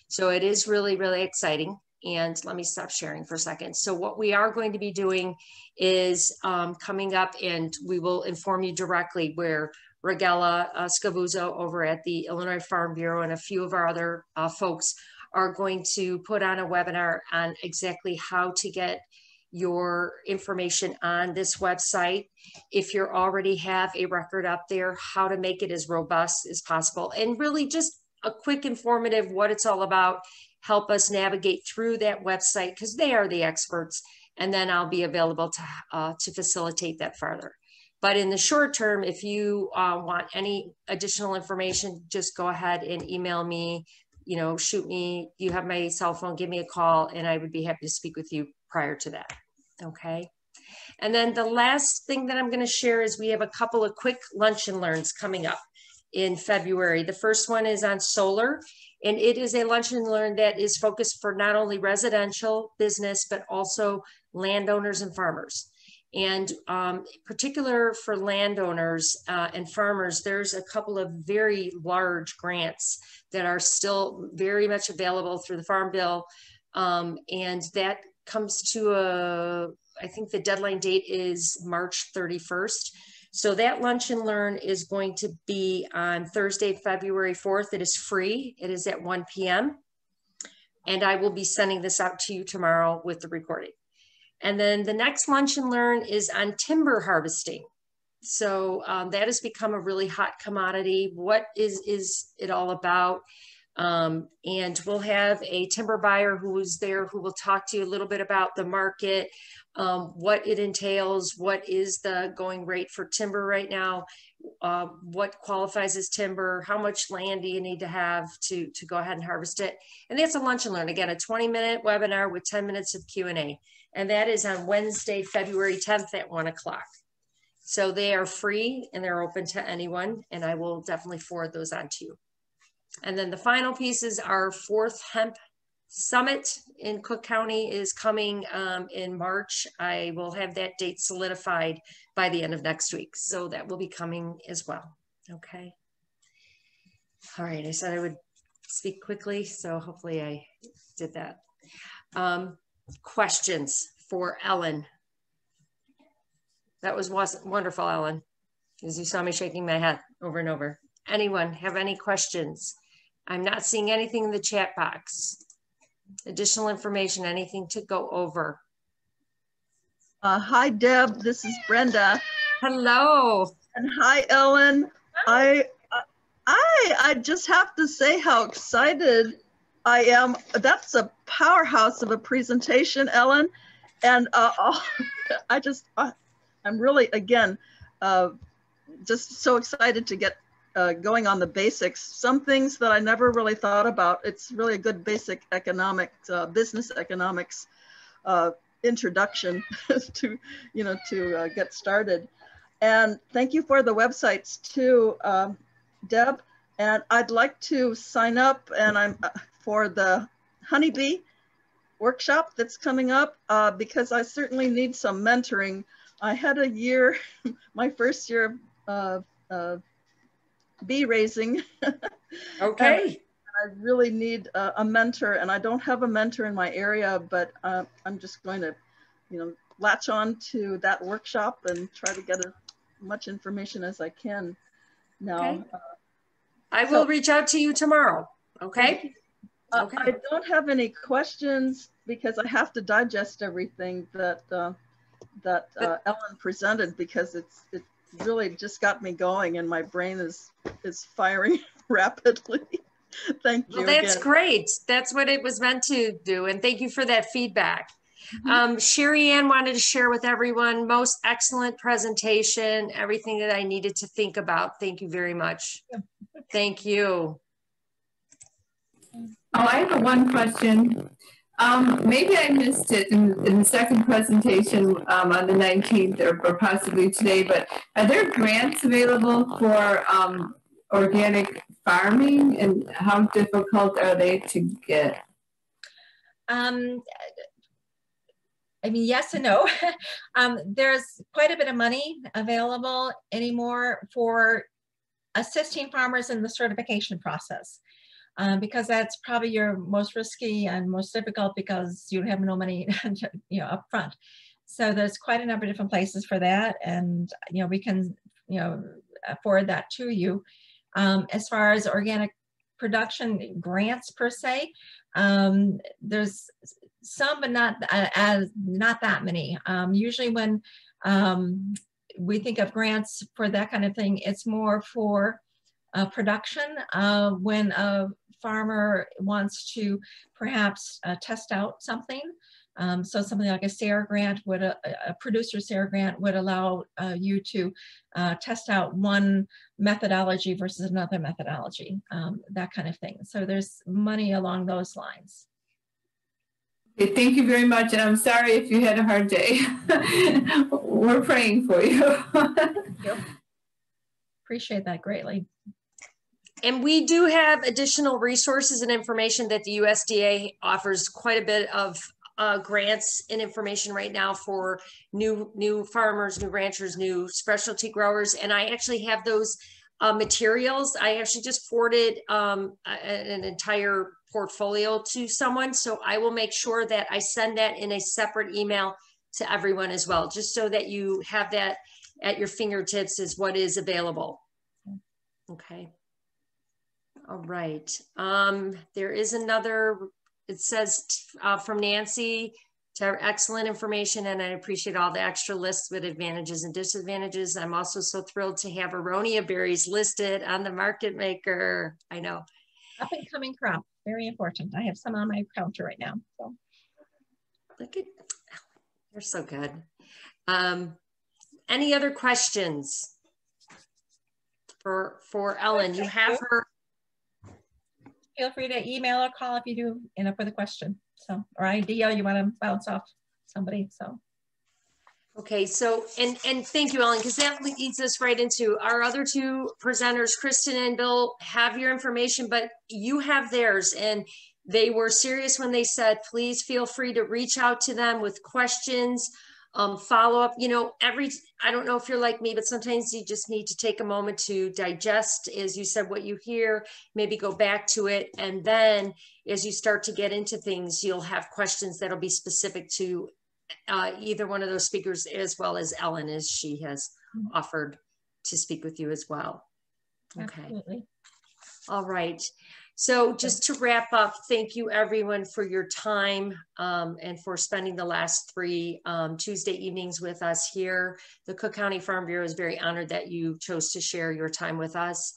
So it is really, really exciting. And let me stop sharing for a second. So what we are going to be doing is coming up, and we will inform you directly, where Regella Scavuzzo over at the Illinois Farm Bureau and a few of our other folks are going to put on a webinar on exactly how to get your information on this website. If you already have a record up there, how to make it as robust as possible, and really just a quick informative what it's all about. Help us navigate through that website because they are the experts, and then I'll be available to facilitate that further. But in the short term, if you want any additional information, just go ahead and email me, shoot me. You have my cell phone, give me a call, and I would be happy to speak with you prior to that. Okay. And then the last thing that I'm going to share is we have a couple of quick lunch and learns coming up in February. The first one is on solar, and it is a lunch and learn that is focused for not only residential business, but also landowners and farmers. And particular for landowners and farmers, there's a couple of very large grants that are still very much available through the Farm Bill. And that comes to I think the deadline date is March 31st. So that lunch and learn is going to be on Thursday, February 4th. It is free. It is at 1 p.m. And I will be sending this out to you tomorrow with the recording. And then the next lunch and learn is on timber harvesting. So that has become a really hot commodity. What is it all about? And we'll have a timber buyer who is there who will talk to you a little bit about the market, what it entails, what is the going rate for timber right now, what qualifies as timber, how much land do you need to have to go ahead and harvest it. And that's a lunch and learn. Again, a 20-minute webinar with 10 minutes of Q&A. And that is on Wednesday, February 10th at 1 o'clock. So they are free and they're open to anyone. And I will definitely forward those on to you. And then the final piece is our 4th Hemp Summit in Cook County is coming in March. I will have that date solidified by the end of next week. So that will be coming as well. Okay. All right. I said I would speak quickly, so hopefully I did that. Questions for Ellen? That was wonderful, Ellen, as you saw me shaking my head over and over. Anyone have any questions? I'm not seeing anything in the chat box. Additional information, anything to go over? Hi, Deb. This is Brenda. Hello. And hi, Ellen. Hi. I just have to say how excited I am. That's a powerhouse of a presentation, Ellen. And I'm really, again, just so excited to get going on the basics. Some things that I never really thought about. It's really a good basic economics, business economics introduction to get started. And thank you for the websites too, Deb. And I'd like to sign up and for the honeybee workshop that's coming up because I certainly need some mentoring. I had a year, my first year of bee raising. Okay. I really need a mentor, and I don't have a mentor in my area, but I'm just going to, latch on to that workshop and try to get as much information as I can now. Okay. I will reach out to you tomorrow. Okay. Okay. I don't have any questions because I have to digest everything that Ellen presented because it really just got me going and my brain is firing rapidly. Thank you. Well, that's again. great. That's what it was meant to do. And thank you for that feedback. Sherry Ann wanted to share with everyone, most excellent presentation, everything that I needed to think about. Thank you very much. Thank you. Oh, I have one question. Maybe I missed it in the second presentation on the 19th or possibly today, but are there grants available for organic farming, and how difficult are they to get? I mean, yes and no. There's quite a bit of money available anymore for assisting farmers in the certification process. Because that's probably your most risky and most difficult because you have no money, up front. So there's quite a number of different places for that, and we can, forward that to you. As far as organic production grants per se, there's some, but not that many. Usually when we think of grants for that kind of thing, it's more for production. When a farmer wants to perhaps test out something. So something like a SARE grant would, a producer SARE grant would allow you to test out one methodology versus another methodology, that kind of thing. So there's money along those lines. Okay, thank you very much. And I'm sorry if you had a hard day. We're praying for you. Yep. Appreciate that greatly. And we do have additional resources and information that the USDA offers quite a bit of grants and information right now for new farmers, new ranchers, new specialty growers. And I actually have those materials. I actually just forwarded an entire portfolio to someone. So I will make sure that I send that in a separate email to everyone as well, just so that you have that at your fingertips is what is available. Okay. All right. There is another, it says from Nancy, to excellent information, and I appreciate all the extra lists with advantages and disadvantages. I'm also so thrilled to have aronia berries listed on the market maker. I know. Up and coming crop, very important. I have some on my counter right now. So. Look at, you're so good. Any other questions for Ellen? You have her. Feel free to email or call if you do end up with a question. So, or idea you want to bounce off somebody. So. Okay, so, and thank you, Ellen, because that leads us right into our other two presenters, Kristen and Bill, have your information, but you have theirs. And they were serious when they said, please feel free to reach out to them with questions, follow up. You know, I don't know if you're like me, but sometimes you just need to take a moment to digest, as you said, what you hear, maybe go back to it. And then as you start to get into things, you'll have questions that'll be specific to either one of those speakers, as well as Ellen, as she has offered to speak with you as well. Okay. Absolutely. All right. So just to wrap up, thank you everyone for your time and for spending the last 3 Tuesday evenings with us here. The Cook County Farm Bureau is very honored that you chose to share your time with us.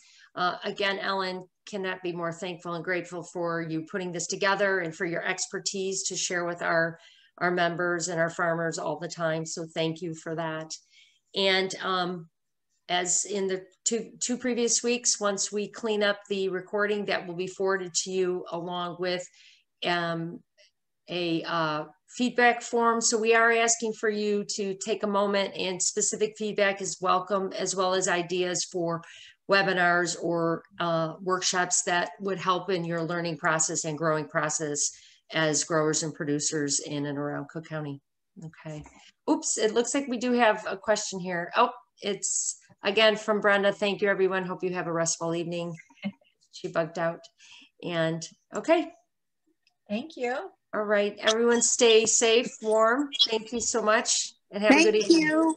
Again, Ellen, cannot be more thankful and grateful for you putting this together and for your expertise to share with our members and our farmers all the time. So thank you for that. And as in the two previous weeks, once we clean up the recording, that will be forwarded to you along with a feedback form. So we are asking for you to take a moment, and specific feedback is welcome, as well as ideas for webinars or workshops that would help in your learning process and growing process as growers and producers in and around Cook County. Okay. Oops, it looks like we do have a question here. Oh, it's again from Brenda. Thank you, everyone. Hope you have a restful evening. She bugged out. And okay. Thank you. All right, everyone stay safe, warm. Thank you so much, and have a good evening. Thank you.